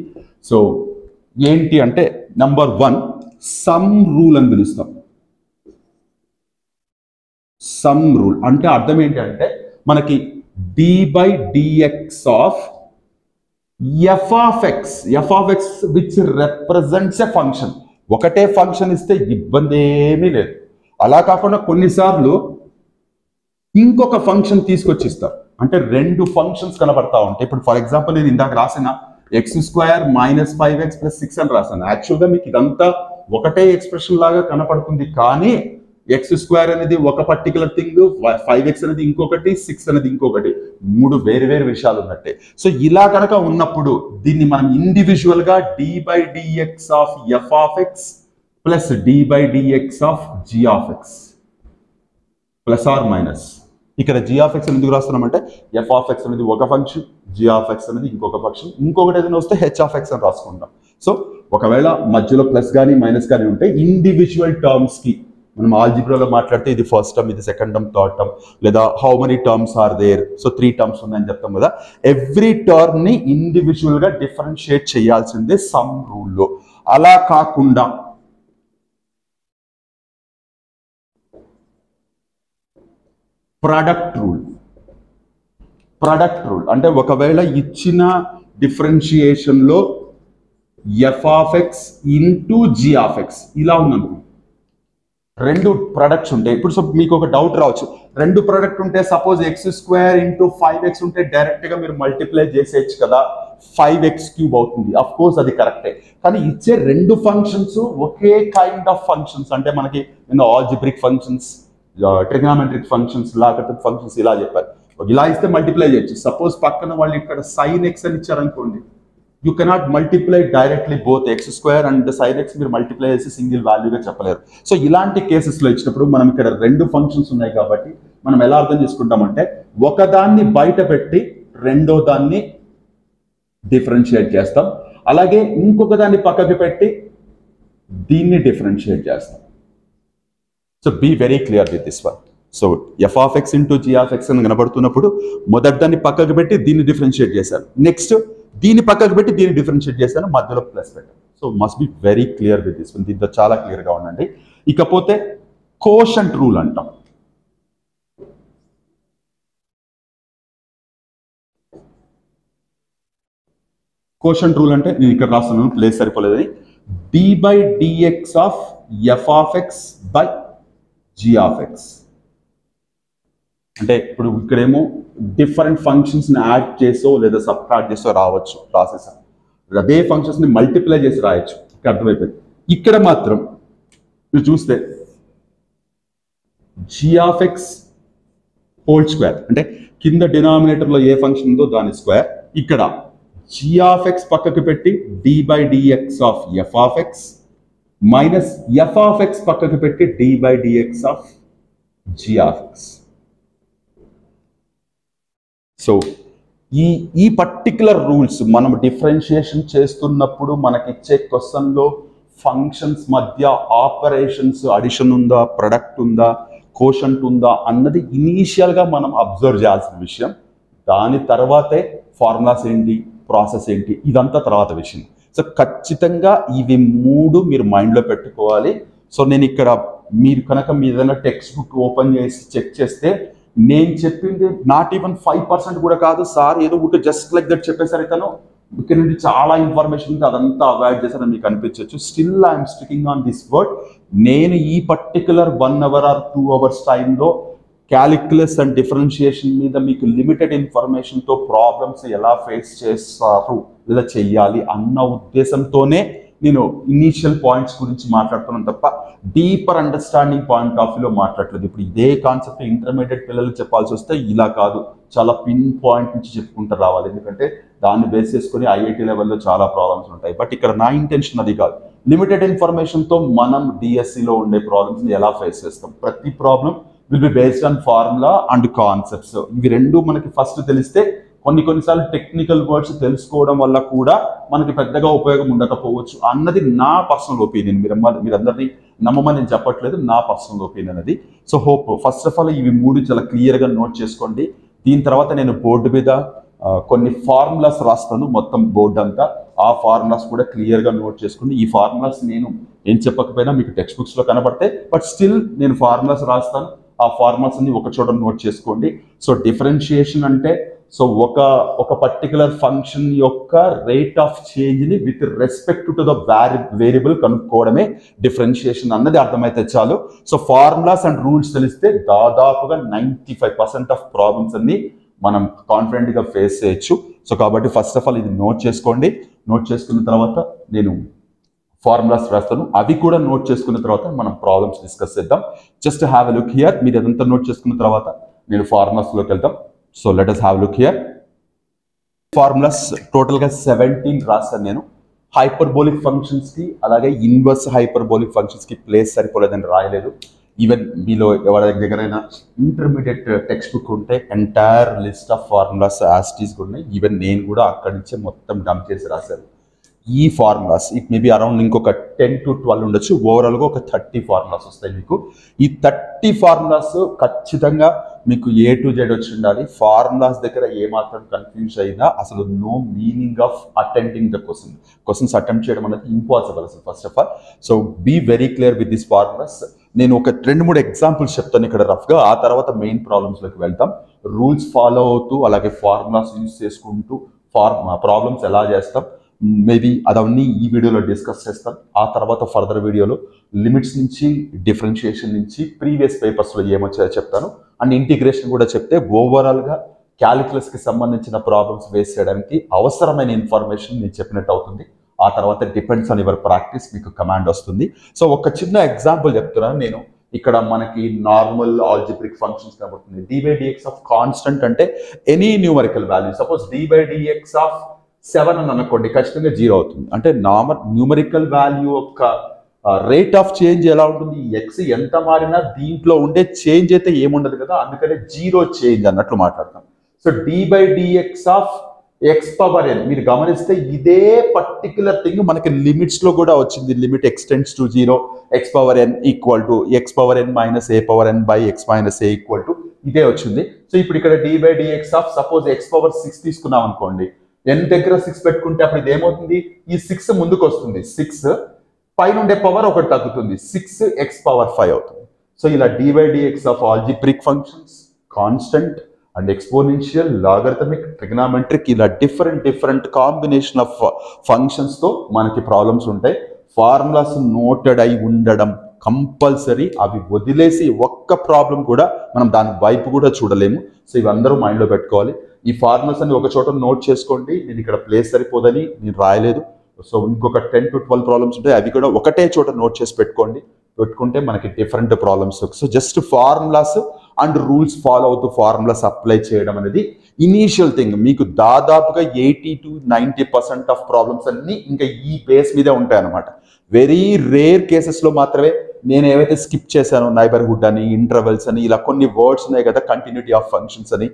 సో ఏంటి అంటే నంబర్ 1 సమ్ రూల్ అని పిలుస్తాం. సమ్ రూల్ అంటే అర్థం ఏంటంటే మనకి d by dx of f of x which represents a function. ఒకటే ఫంక్షన్ ఇస్తే ఇబ్బంది ఏమీ లేదు. అలా కాకుండా కొన్నిసార్లు ఇంకొక ఫంక్షన్ తీసుకొచ్చి ఇస్తారు. అంటే 2 ఫంక్షన్స్ కనబడతా ఉంటాయి. ఇప్పుడు ఫర్ ఎగ్జాంపుల్ నేను ఇందాక రాసిన X square minus 5x plus 6 అని రాశాను. యాక్చువల్గా మీకు ఇదంతా ఒకటే ఎక్స్ప్రెషన్ లాగా కనపడుతుంది, కానీ ఎక్స్ స్క్వేర్ అనేది ఒక పర్టికులర్ థింగ్, 5x అనేది ఇంకొకటి, 6 అనేది ఇంకొకటి, 3 వేరు వేరు విషయాలు ఉన్నట్టే. సో ఇలా కనుక ఉన్నప్పుడు దీన్ని మనం ఇండివిజువల్ గా d by dx of f of x plus d by dx of g of x plus or minus. ఇక్కడ g ఆఫ్ x ఎందుకు రాస్తున్నామంటే f ఆఫ్ x అనేది ఒక ఫంక్షన్, g ఆఫ్ x అనేది ఇంకొక ఫంక్షన్, ఇంకొకటి ఏదైనా వస్తే h ఆఫ్ x అని రాసుకుంటాం. సో ఒకవేళ మధ్యలో ప్లస్ కానీ మైనస్ కానీ ఉంటే ఇండివిజువల్ టర్మ్స్ కి మనం ఆల్జిబ్రాలో మాట్లాడితే ఇది ఫస్ట్ టర్మ్, ఇది సెకండ్ టర్మ్, థర్డ్ టర్మ్, లేదా how many terms are there, so 3 terms ఉన్నాయని చెప్తాం కదా. ఎవ్రీ టర్మ్ ని ఇండివిజువల్ గా డిఫరెన్షియేట్ చేయాల్సిందే సమ్ రూల్లో. అలా కాకుండా ప్రొడక్ట్ రూల్ అంటే ఒకవేళ ఇచ్చిన డిఫరెన్షియేషన్ లో f of x into g of x ఇలా ఉందనుకో, 2 ప్రొడక్ట్స్ ఉంటాయి. ఇప్పుడు సో మీకు ఒక డౌట్ రావచ్చు, 2 ప్రొడక్ట్ ఉంటే suppose x square into 5x ఉంటే డైరెక్ట్ గా మీరు మల్టిప్లై చేసేయచ్చు కదా, 5x³ అవుతుంది. అఫ్ కోర్స్ అది కరెక్టే, కానీ ఇచ్చే 2 functions okay kind of functions. అంటే మనకి algebraic functions, trigonometric functions, logarithmic functions ఇలా చెప్పారు. ఇలా ఇస్తే మల్టిప్లై చేయొచ్చు. సపోజ్ పక్కన వాళ్ళు ఇక్కడ sin x అని ఇచ్చారనుకోండి, you cannot multiply directly both X square and sign X మీరు మల్టిప్లై చేసి సింగిల్ వాల్యూగా చెప్పలేరు. సో ఇలాంటి కేసెస్లో ఇచ్చినప్పుడు మనం ఇక్కడ రెండు ఫంక్షన్స్ ఉన్నాయి కాబట్టి మనం ఎలా అర్థం చేసుకుంటామంటే ఒకదాన్ని బయట పెట్టి రెండో దాన్ని డిఫరెన్షియేట్ చేస్తాం, అలాగే ఇంకొక దాన్ని పక్కకి పెట్టి దీన్ని డిఫరెన్షియేట్ చేస్తాం. So be very clear with this one. So F of X into G of X అని కనబడుతున్నప్పుడు మొదటి దాన్ని పక్కకు పెట్టి దీన్ని డిఫరెన్షియేట్ చేశాను, నెక్స్ట్ దీన్ని పక్కకు పెట్టి దీన్ని డిఫరెన్షియేట్ చేశాను, మధ్యలో ప్లస్ పెట్టాను. So must be very clear with this one. దీంతో చాలా క్లియర్గా ఉండండి. ఇకపోతే కోషంట్ రూల్ అంటాం. కోషంట్ రూల్ అంటే నేను ఇక్కడ రాస్తున్నాను, ప్లేస్ సరిపోలేదని, D by DX of F of X by G of X. అంటే ఇప్పుడు ఇక్కడేమో డిఫరెంట్ ఫంక్షన్స్ని యాడ్ చేసో లేదా సబ్ట్రాక్ట్ చేసో రావచ్చు, రాసేసాను. అదే ఫంక్షన్స్ని మల్టిప్లై చేసి రాయొచ్చు, ఇక్కడ అర్థమైపోయింది. ఇక్కడ మాత్రం మీరు చూస్తే G of X whole square అంటే కింద డినామినేటర్లో ఏ ఫంక్షన్ ఉందో దాని స్క్వేర్, ఇక్కడ జీ ఆఫ్ ఎక్స్ పక్కకు పెట్టి D by DX of F of X minus F of X పక్కకు పెట్టి D by DX of G of X. So ఈ పర్టికులర్ రూల్స్ మనం డిఫరెన్షియేషన్ చేస్తున్నప్పుడు మనకిచ్చే క్వశ్చన్లో ఫంక్షన్స్ మధ్య ఆపరేషన్స్ అడిషన్ ఉందా, ప్రొడక్ట్ ఉందా, కోషంట్ ఉందా అన్నది ఇనీషియల్గా మనం అబ్జర్వ్ చేయాల్సిన విషయం. దాని తర్వాతే ఫార్ములాస్ ఏంటి, ప్రాసెస్ ఏంటి, ఇదంతా తర్వాత విషయం. సో ఖచ్చితంగా ఇవి మూడు మీరు మైండ్లో పెట్టుకోవాలి. సో నేను ఇక్కడ మీరు కనుక మీ ఏదైనా టెక్స్ట్ బుక్ ఓపెన్ చేసి చెక్ చేస్తే నేను చెప్పింది నాట్ ఈవెన్ 5% కూడా కాదు సార్, ఏదో ఒకటి జస్ట్ లైక్ దట్ చెప్పేసరి తను ఇక్కడ నుండి చాలా ఇన్ఫర్మేషన్ ఉంది అదంతా అవాయిడ్ చేశారని మీకు అనిపించవచ్చు. Still I'm sticking on this word. నేను ఈ పర్టికులర్ 1 hour or 2 hours టైంలో క్యాలిక్యులస్ అండ్ డిఫరెన్షియేషన్ మీద మీకు లిమిటెడ్ ఇన్ఫర్మేషన్తో ప్రాబ్లమ్స్ ఎలా ఫేస్ చేస్తారు లేదా చెయ్యాలి అన్న ఉద్దేశంతోనే నేను ఇనీషియల్ పాయింట్స్ గురించి మాట్లాడుతున్నాను తప్ప డీపర్ అండర్స్టాండింగ్ పాయింట్ ఆఫ్ వ్యూలో మాట్లాడలేదు. ఇప్పుడు ఇదే కాన్సెప్ట్ ఇంటర్మీడియట్ పిల్లలకు చెప్పాల్సి వస్తే ఇలా కాదు, చాలా పిన్ పాయింట్ నుంచి చెప్పుకుంటూ రావాలి. ఎందుకంటే దాన్ని బేస్ చేసుకుని ఐఐటి లెవెల్లో చాలా ప్రాబ్లమ్స్ ఉంటాయి. బట్ ఇక్కడ నా ఇంటెన్షన్ అది కాదు. లిమిటెడ్ ఇన్ఫర్మేషన్తో మనం డిఎస్సిలో ఉండే ప్రాబ్లమ్స్ని ఎలా ఫేస్ చేస్తాం, ప్రతి problem will be based on formula and concepts. ఇవి రెండు మనకి ఫస్ట్ తెలిస్తే కొన్నిసార్లు టెక్నికల్ వర్డ్స్ తెలుసుకోవడం వల్ల కూడా మనకి పెద్దగా ఉపయోగం ఉండకపోవచ్చు అన్నది నా పర్సనల్ ఒపీనియన్. మీరందరినీ నమ్మమని నేను చెప్పట్లేదు, నా పర్సనల్ ఒపీనియన్ అది. So hope first of all ఇవి మూడు చాలా క్లియర్గా నోట్ చేసుకోండి. దీని తర్వాత నేను బోర్డు మీద కొన్ని ఫార్ములాస్ రాస్తాను, మొత్తం బోర్డు అంతా. ఆ ఫార్ములాస్ కూడా క్లియర్గా నోట్ చేసుకోండి. ఈ ఫార్ములాస్ నేను ఏం చెప్పకపోయినా మీకు టెక్స్ట్ బుక్స్లో కనబడతాయి, బట్ స్టిల్ నేను ఫార్ములాస్ రాస్తాను. ఆ ఫార్ములాస్ అన్ని ఒక చోట నోట్ చేసుకోండి. సో డిఫరెన్షియేషన్ అంటే సో ఒక పర్టికులర్ ఫంక్షన్ యొక్క రేట్ ఆఫ్ చేంజ్ని with respect to the variable కనుక్కోవడమే డిఫరెన్షియేషన్ అన్నది అర్థమైతే చాలు. సో ఫార్ములాస్ అండ్ రూల్స్ తెలిస్తే దాదాపుగా 95% ఆఫ్ ప్రాబ్లమ్స్ అన్ని మనం కాన్ఫిడెంట్గా ఫేస్ చేయొచ్చు. సో కాబట్టి ఫస్ట్ ఆఫ్ ఆల్ ఇది నోట్ చేసుకోండి. నోట్ చేసుకున్న తర్వాత నేను ఫార్ములాస్ రాస్తాను, అవి కూడా నోట్ చేసుకున్న తర్వాత మనం ప్రాబ్లమ్స్ డిస్కస్ చేద్దాం. Just have a look here. మీరు అదంతా నోట్ చేసుకున్న తర్వాత నేను ఫార్ములాస్లోకి వెళ్తాం. So let us have a look here. Formulas టోటల్గా 17 రాస్తాను నేను. హైపర్బోలిక్ ఫంక్షన్స్కి అలాగే ఇన్వర్స్ హైపర్బోలిక్ ఫంక్షన్స్కి ప్లేస్ సరిపోలేదని రాయలేదు. ఈవెన్ మీలో ఎవరి దగ్గరైనా ఇంటర్మీడియట్ టెక్స్ట్ బుక్ ఉంటే ఎంటైర్ లిస్ట్ ఆఫ్ ఫార్ములాస్ యాస్టీస్ కూడా ఉన్నాయి. ఈవెన్ నేను కూడా అక్కడి నుంచే మొత్తం డంప్ చేసి రాశాను. ఈ ఫార్ములాస్ ఇట్ మేబీ అరౌండ్ ఇంకొక 10 to 12 ఉండొచ్చు. ఓవరాల్గా ఒక 30 ఫార్ములాస్ వస్తాయి మీకు. ఈ 30 ఫార్ములాస్ ఖచ్చితంగా మీకు A to Z వచ్చి ఉండాలి. ఫార్ములాస్ దగ్గర ఏమాత్రం కన్ఫ్యూజ్ అయినా అసలు no meaning of attempting the questions attempt చేయడం అనేది ఇంపాసిబుల్ అసలు first of all. So be very clear with this formulas. నేను ఒక 2-3 ఎగ్జాంపుల్స్ చెప్తాను ఇక్కడ రఫ్గా, ఆ తర్వాత మెయిన్ ప్రాబ్లమ్స్లోకి వెళ్తాం. రూల్స్ ఫాలో అవుతూ అలాగే ఫార్ములాస్ యూజ్ చేసుకుంటూ ప్రాబ్లమ్స్ ఎలా చేస్తాం మేబీ అదన్నీ ఈ వీడియోలో డిస్కస్ చేస్తాం. ఆ తర్వాత ఫర్దర్ వీడియోలో లిమిట్స్ నుంచి డిఫరెన్షియేషన్ నుంచి ప్రీవియస్ పేపర్స్లో ఏమొచ్చాయో చెప్తాను. అండ్ ఇంటిగ్రేషన్ కూడా చెప్తే ఓవరాల్గా క్యాలిక్యులస్కి సంబంధించిన ప్రాబ్లమ్స్ ఫేస్ చేయడానికి అవసరమైన ఇన్ఫర్మేషన్ నేను చెప్పినట్టు అవుతుంది. ఆ తర్వాత డిపెండ్స్ ఆన్ యువర్ ప్రాక్టీస్, మీకు కమాండ్ వస్తుంది. సో ఒక చిన్న ఎగ్జాంపుల్ చెప్తున్నాను నేను. ఇక్కడ మనకి నార్మల్ ఆల్జిబ్రిక్ ఫంక్షన్స్ కనబడుతుంది. dy dx ఆఫ్ కాన్స్టెంట్ అంటే any numerical value. Suppose dy dx of 7 అని అనుకోండి, ఖచ్చితంగా 0 అవుతుంది. అంటే న్యూమరికల్ వాల్యూ యొక్క రేట్ ఆఫ్ చేంజ్ ఎలా ఉంటుంది, ఎక్స్ ఎంత మారినా దీంట్లో ఉండే చేంజ్ అయితే ఏముండదు కదా, అందుకనే 0 చేంజ్ అన్నట్లు మాట్లాడతాం. So d/dx of X power N, మీరు గమనిస్తే ఇదే పర్టికులర్ థింగ్ మనకి లిమిట్స్ లో కూడా వచ్చింది. Limit x tends to 0 X power N equal to X power N minus A power N by X minus A equal to ఇదే వచ్చింది. So ఇప్పుడు ఇక్కడ d/dx of suppose X power 6 తీసుకున్నాం అనుకోండి, n దగ్గర 6 పెట్టుకుంటే అప్పుడు ఇది ఏమవుతుంది, ఈ 6 ముందుకు వస్తుంది, 6 పైన ఉండే పవర్ ఒకటి తగ్గుతుంది, 6x పవర్ 5 అవుతుంది. సో ఇలా d/dx of algebraic functions, constant and exponential, logarithmic, trigonometric, ఇలా డిఫరెంట్ కాంబినేషన్ ఆఫ్ ఫంక్షన్స్ తో మనకి ప్రాబ్లమ్స్ ఉంటాయి. ఫార్ములాస్ నోటెడ్ అయి ఉండడం కంపల్సరీ, అవి వదిలేసి ఒక్క ప్రాబ్లం కూడా మనం దాని వైపు కూడా చూడలేము. సో ఇవందరూ మైండ్లో పెట్టుకోవాలి. ఈ ఫార్ములాస్ అన్ని ఒక చోట నోట్ చేసుకోండి. నేను ఇక్కడ ప్లేస్ సరిపోదని నేను రాయలేదు. సో ఇంకొక 10 to 12 ప్రాబ్లమ్స్ ఉంటాయి, అవి కూడా ఒకటే చోట నోట్ చేసి పెట్టుకుంటే మనకి different problems. So just formulas and rules follow అవుతూ ఫార్ములాస్ అప్లై చేయడం అనేది ఇనీషియల్ థింగ్. మీకు దాదాపుగా 80 to 90% ఆఫ్ ప్రాబ్లమ్స్ అన్ని ఇంకా ఈ బేస్ మీదే ఉంటాయి అన్నమాట. వెరీ రేర్ కేసెస్లో మాత్రమే నేను ఏవైతే స్కిప్ చేశానో, నైబర్హుడ్ అని, ఇంటర్వెల్స్ అని, ఇలా కొన్ని వర్డ్స్ ఉన్నాయి కదా, కంటిన్యూటీ ఆఫ్ ఫంక్షన్స్ అని,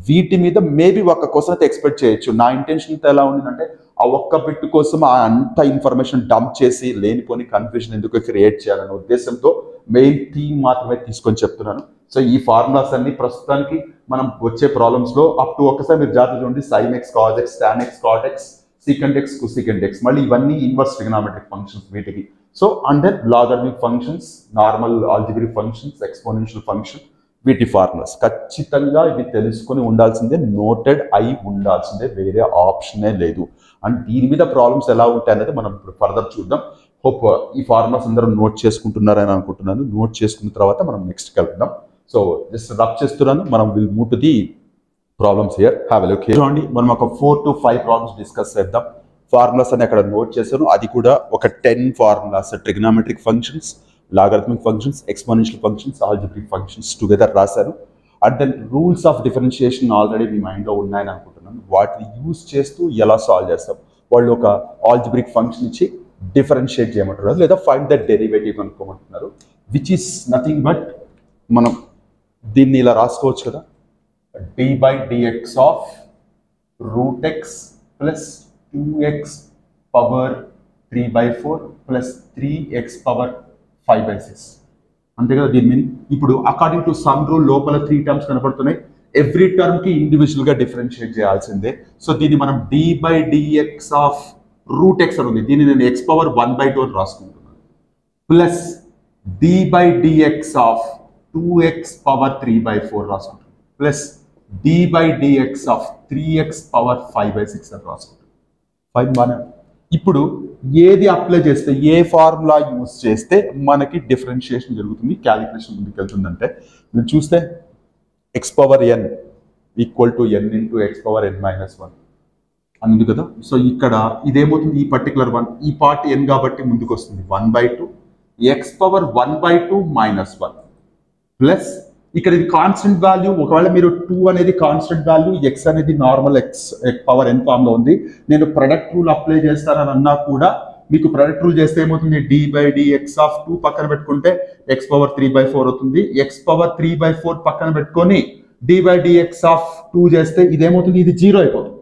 వీటి మీద మేబీ ఒక్క క్వశ్చన్ అయితే ఎక్స్పెక్ట్ చేయొచ్చు. నా ఇంటెన్షన్ ఎలా ఉండిందంటే ఆ ఒక్క బిట్ కోసం అంత ఇన్ఫర్మేషన్ డంప్ చేసి లేనిపోని కన్ఫ్యూజన్ ఎందుకు క్రియేట్ చేయాలనే ఉద్దేశంతో మెయిన్ థీమ్ మాత్రమే తీసుకొని చెప్తున్నాను. సో ఈ ఫార్ములాస్ అన్ని ప్రస్తుతానికి మనం వచ్చే ప్రాబ్లమ్స్ లో అప్ టు ఒక్కసారి మీరు జాగ్రత్త చూడండి, sin x cos x tan x cot x secant x cosecant x, మళ్ళీ ఇవన్నీ ఇన్వర్స్ ట్రిగ్నామెట్రిక్ ఫంక్షన్స్ వీటికి. So and then logarithmic functions, normal algebraic functions, exponential function, వీటి ఫార్ములాస్ ఖచ్చితంగా ఇవి తెలుసుకొని ఉండాల్సిందే, నోటెడ్ అయి ఉండాల్సిందే, వేరే ఆప్షనే లేదు. అండ్ దీని మీద ప్రాబ్లమ్స్ ఎలా ఉంటాయి అనేది మనం ఇప్పుడు ఫర్దర్ చూద్దాం. హోప్ ఈ ఫార్ములాస్ అందరూ నోట్ చేసుకుంటున్నారని అనుకుంటున్నాను. నోట్ చేసుకున్న తర్వాత మనం నెక్స్ట్ వెళ్దాం. సో జస్ట్ రబ్ చేస్తున్నాను, మనం will move to the problems here. Have a look here. చూడండి, మనం ఒక 4 to 5 ప్రాబ్లమ్స్ డిస్కస్ చేద్దాం. ఫార్ములాస్ అని అక్కడ నోట్ చేశాను, అది కూడా ఒక 10 formulas, trigonometric functions, logarithmic functions, exponential functions, algebraic functions together రాశాను. And then rules of differentiation already మీ మైండ్లో ఉన్నాయని అనుకుంటున్నాను. వాటిని యూజ్ చేస్తూ ఎలా సాల్వ్ చేస్తాం, వాళ్ళు ఒక ఆల్జిబ్రిక్ ఫంక్షన్ ఇచ్చి డిఫరెన్షియేట్ చేయమంటున్నారు, లేదా ఫైండ్ ద డెరివేటివ్ అనుకోమంటున్నారు, విచ్ ఈస్ నథింగ్ బట్ మనం దీన్ని ఇలా రాసుకోవచ్చు కదా, d/dx of root X plus 2x power 3/4 plus 3x power 5/6, అంతే కదా దీని మీనింగ్. ఇప్పుడు అకార్డింగ్ టు సమ్ రూల్ లోపల 3 టర్మ్స్ కనపడుతున్నాయి, ఎవ్రీ టర్మ్ కి ఇండివిజువల్ గా డిఫరెన్షియేట్ చేయాల్సిందే. సో దీన్ని మనం d/dx ఆఫ్ రూట్ ఎక్స్ అని ఉంది, దీన్ని నేను x పవర్ 1/2 అని రాసుకుంటున్నాను, plus d/dx of 2x power 3/4 రాసుకుంటున్నాను, plus d/dx of 3x power 5/6 అని రాసుకుంటున్నాను. ఫైన్ బాగా. ఇప్పుడు ఏది అప్లై చేస్తే, ఏ ఫార్ములా యూజ్ చేస్తే మనకి డిఫరెన్షియేషన్ జరుగుతుంది, క్యాలిక్యులేషన్ ముందుకు వెళ్తుందంటే, మీరు చూస్తే X power N equal to N into X power N minus 1 అంది కదా. సో ఇక్కడ ఇదేమవుతుంది, ఈ పర్టికులర్ 1, ఈ పార్ట్ ఎన్ కాబట్టి ముందుకు వస్తుంది 1/2 ఎక్స్ పవర్ 1/2 మైనస్ 1 ప్లస్ ఇక్కడ ఇది కాన్స్టెంట్ వాల్యూ. ఒకవేళ మీరు 2 అనేది కాన్స్టెంట్ వాల్యూ, ఎక్స్ అనేది normal X power N form లో ఉంది, నేను ప్రొడక్ట్ రూల్ అప్లై చేస్తానని అన్నా కూడా మీకు ప్రొడక్ట్ రూల్ చేస్తే ఏమవుతుంది, d/dx ఆఫ్ 2 పక్కన పెట్టుకుంటే ఎక్స్ పవర్ 3/4 అవుతుంది, ఎక్స్ పవర్ 3/4 పక్కన పెట్టుకొని d/dx ఆఫ్ 2 చేస్తే ఇదేమవుతుంది, ఇది 0 అయిపోతుంది.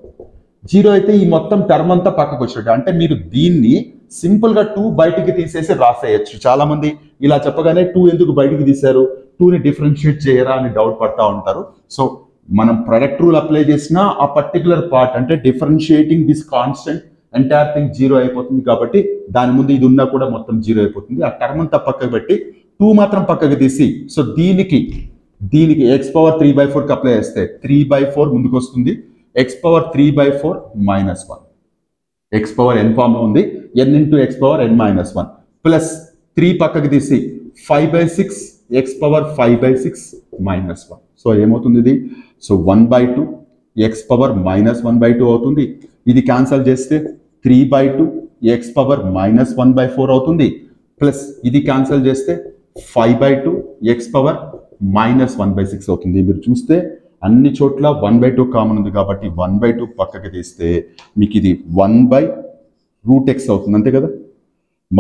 0 అయితే ఈ మొత్తం టర్మ్ అంతా పక్కకు వచ్చినట్టు. అంటే మీరు దీన్ని సింపుల్ గా 2 బయటికి తీసేసి రాసేయచ్చు. చాలా మంది ఇలా చెప్పగానే 2 ఎందుకు బయటికి తీశారు, 2ని డిఫరెన్షియేట్ చేయరా అని డౌట్ పడతా ఉంటారు. సో మనం ప్రొడక్ట్ రూల్ అప్లై చేసిన ఆ పర్టికులర్ పార్ట్, అంటే differentiating this constant entire thing 0 అయిపోతుంది, కాబట్టి దాని ముందు ఇది ఉన్నా కూడా మొత్తం 0 అయిపోతుంది. ఆ టర్మ్ అంతా పక్కకు పెట్టి 2 మాత్రం పక్కకు తీసి, సో దీనికి ఎక్స్ పవర్ 3/4కి అప్లై చేస్తే 3/4 ముందుకు వస్తుంది, X power 3/4 minus 1, X power N form లో ఉంది, N into X power N minus 1 plus 3 పక్కకు తీసి 5/6 ఎక్స్ పవర్ 5/6 మైనస్ 1. సో ఏమవుతుంది ఇది, సో 1/2 ఎక్స్ పవర్ మైనస్ 1/2 అవుతుంది. ఇది క్యాన్సల్ చేస్తే 3/2 ఎక్స్ పవర్ మైనస్ 1/4 అవుతుంది, ప్లస్ ఇది క్యాన్సల్ చేస్తే 5/2 ఎక్స్ పవర్ మైనస్ 1/6 అవుతుంది. మీరు చూస్తే అన్ని చోట్ల 1/2 కామన్ ఉంది కాబట్టి 1/2 పక్కకి తీస్తే మీకు ఇది 1/√x అవుతుంది, అంతే కదా.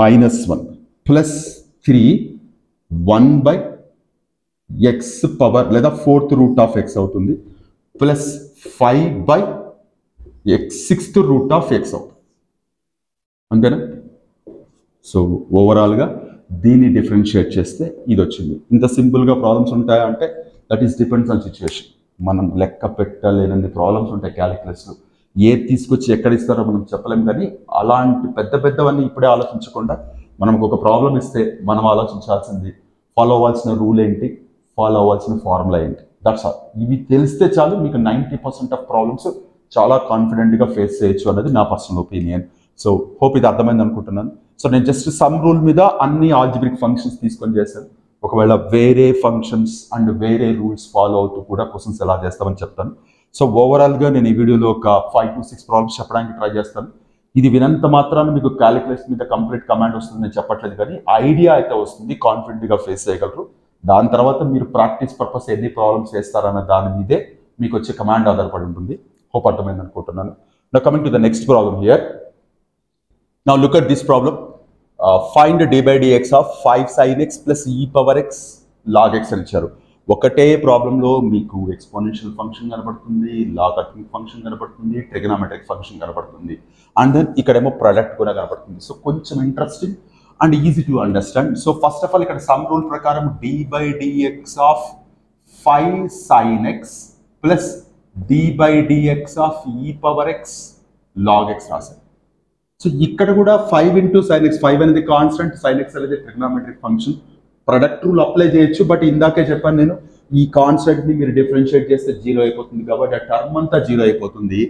-1 ప్లస్ 3 1/x పవర్ లేదా 4th రూట్ ఆఫ్ x అవుతుంది, plus 5/x 6th root of x అవుతుంది, అంతేనా. సో ఓవరాల్గా దీన్ని డిఫరెన్షియేట్ చేస్తే ఇది వచ్చింది. ఇంత సింపుల్గా ప్రాబ్లమ్స్ ఉంటాయా అంటే that is depends on situation. మనం లెక్క పెట్టలేనన్ని ప్రాబ్లమ్స్ ఉంటాయి క్యాలిక్యులస్లో. ఏది తీసుకొచ్చి ఎక్కడ ఇస్తారో మనం చెప్పలేం, కానీ అలాంటి పెద్ద పెద్దవన్నీ ఇప్పుడే ఆలోచించకుండా మనకు ఒక ప్రాబ్లం ఇస్తే మనం ఆలోచించాల్సింది ఫాలో అవ్వాల్సిన రూల్ ఏంటి, ఫాలో అవ్వాల్సిన ఫార్ములా ఏంటి, దట్స్ ఆల్. ఇవి తెలిస్తే చాలు మీకు 90% ఆఫ్ ప్రాబ్లమ్స్ చాలా కాన్ఫిడెంట్గా ఫేస్ చేయొచ్చు అన్నది నా పర్సనల్ ఒపీనియన్. సో హోప్ ఇది అర్థమైంది అనుకుంటున్నాను. సో నేను జస్ట్ సమ్ రూల్ మీద అన్ని ఆల్జిబ్రిక్ ఫంక్షన్స్ తీసుకొని చేశాను. ఒకవేళ వేరే ఫంక్షన్స్ అండ్ వేరే రూల్స్ ఫాలో అవుతూ కూడా క్వశ్చన్స్ ఎలా చేస్తామని చెప్తాను. సో ఓవరాల్గా నేను ఈ వీడియోలో ఒక 5 to 6 ప్రాబ్లమ్స్ చెప్పడానికి ట్రై చేస్తాను. ఇది వినంత మాత్రాన్ని మీకు క్యాలిక్యులస్ మీద కంప్లీట్ కమాండ్ వస్తుంది నేను చెప్పట్లేదు, కానీ ఐడియా అయితే వస్తుంది, కాన్ఫిడెంట్గా ఫేస్ చేయగలరు. దాని తర్వాత మీరు ప్రాక్టీస్ పర్పస్ ఎన్ని ప్రాబ్లమ్స్ చేస్తారన్న దాని మీదే మీకు వచ్చే కమాండ్ ఆధారపడి ఉంటుంది. హోప్ అర్థమైంది అనుకుంటున్నాను. Now coming to the next problem here. Now look at this problem. Find d by dx of 5 sin x plus e power x log x అని ఇచ్చారు. ఒకటే ప్రాబ్లంలో మీకు ఎక్స్పోనెన్షియల్ ఫంక్షన్ కనబడుతుంది, లాగరిథమిక్ ఫంక్షన్ కనబడుతుంది, ట్రిగనామెట్రిక్ ఫంక్షన్ కనబడుతుంది, and then ఇక్కడేమో product కూడా కనబడుతుంది. సో కొంచెం interesting and easy to understand. So first of all ఇక్కడ సమ్ రూల్ ప్రకారం d by dx of 5 sin x plus d by dx of e power x log x రాశారు. So ఇక్కడ కూడా 5 into sin x, 5 అనేది constant, sin x అనేది trigonometric function. Product rule apply చేయొచ్చు, but ఇందాకే చెప్పాను నేను ఈ కాన్స్టెంట్ని మీరు డిఫరెన్షియేట్ చేస్తే 0 అయిపోతుంది కాబట్టి ఆ టర్మ్ అంతా 0 అయిపోతుంది.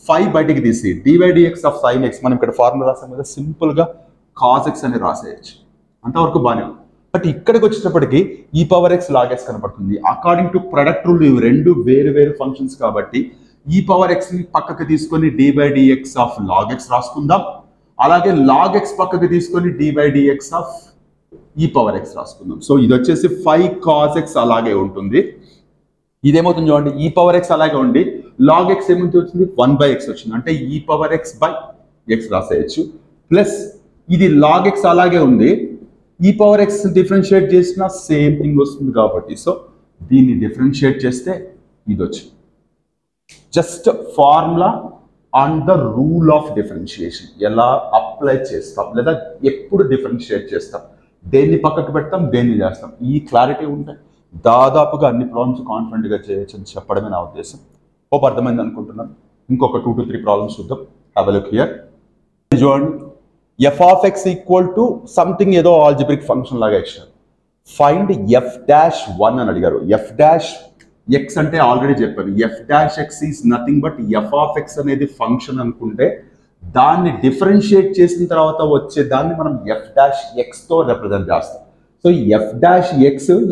5 బయటికి తీసి d by dx of sin x మనం ఇక్కడ ఫార్ములా రాసాం కదా, సింపుల్గా cos x అని రాసేయచ్చు, అంతవరకు బాగానే ఉంది. బట్ ఇక్కడికి వచ్చేటప్పటికి e power x log x కనపడుతుంది. అకార్డింగ్ టు ప్రొడక్ట్ రూల్ ఇవి రెండు వేరు వేరు ఫంక్షన్స్ కాబట్టి e power x ని పక్కకి తీసుకొని d by dx of log x రాసుకుందాం. అలాగే log x పక్కకి తీసుకొని d by dx of e power x రాసుకుందాం. సో ఇది వచ్చేసి 5 cos x అలాగే ఉంటుంది. ఇదేమవుతుంది చూడండి, e power x అలాగే ఉండి log x ఏముంది వచ్చింది 1/x వచ్చింది, అంటే e power x by x రాసేయచ్చు. ప్లస్ ఇది log x అలాగే ఉంది, e power x డిఫరెన్షియేట్ చేసిన సేమ్ థింగ్ వస్తుంది కాబట్టి సో దీన్ని డిఫరెన్షియేట్ చేస్తే ఇది వచ్చింది. Just formula and the rule of differentiation ఎలా అప్లై చేస్తాం లేదా ఎప్పుడు డిఫరెన్షియేట్ చేస్తాం, దేన్ని పక్కకు పెడతాం, దేన్ని చేస్తాం, ఈ క్లారిటీ ఉంటే దాదాపుగా అన్ని ప్రాబ్లమ్స్ కాన్ఫిడెంట్గా చేయొచ్చు అని చెప్పడమే నా ఉద్దేశం. హోప్ అర్థమైంది అనుకుంటున్నాను. ఇంకొక 2 to 3 ప్రాబ్లమ్స్ చూద్దాం. Have a look here. చూడండి, f of x equal to something ఏదో ఆల్జిబ్రిక్ ఫంక్షన్ లాగా ఇచ్చారు. ఫైండ్ f'1 అని అడిగారు. f' x అంటే ఆల్రెడీ చెప్పాను, f' x is nothing but f of x అనేది ఫంక్షన్ అనుకుంటే దాన్ని డిఫరెన్షియేట్ చేసిన తర్వాత వచ్చే దాన్ని మనం f' తో రిప్రజెంట్ చేస్తాం. సో ఈ f'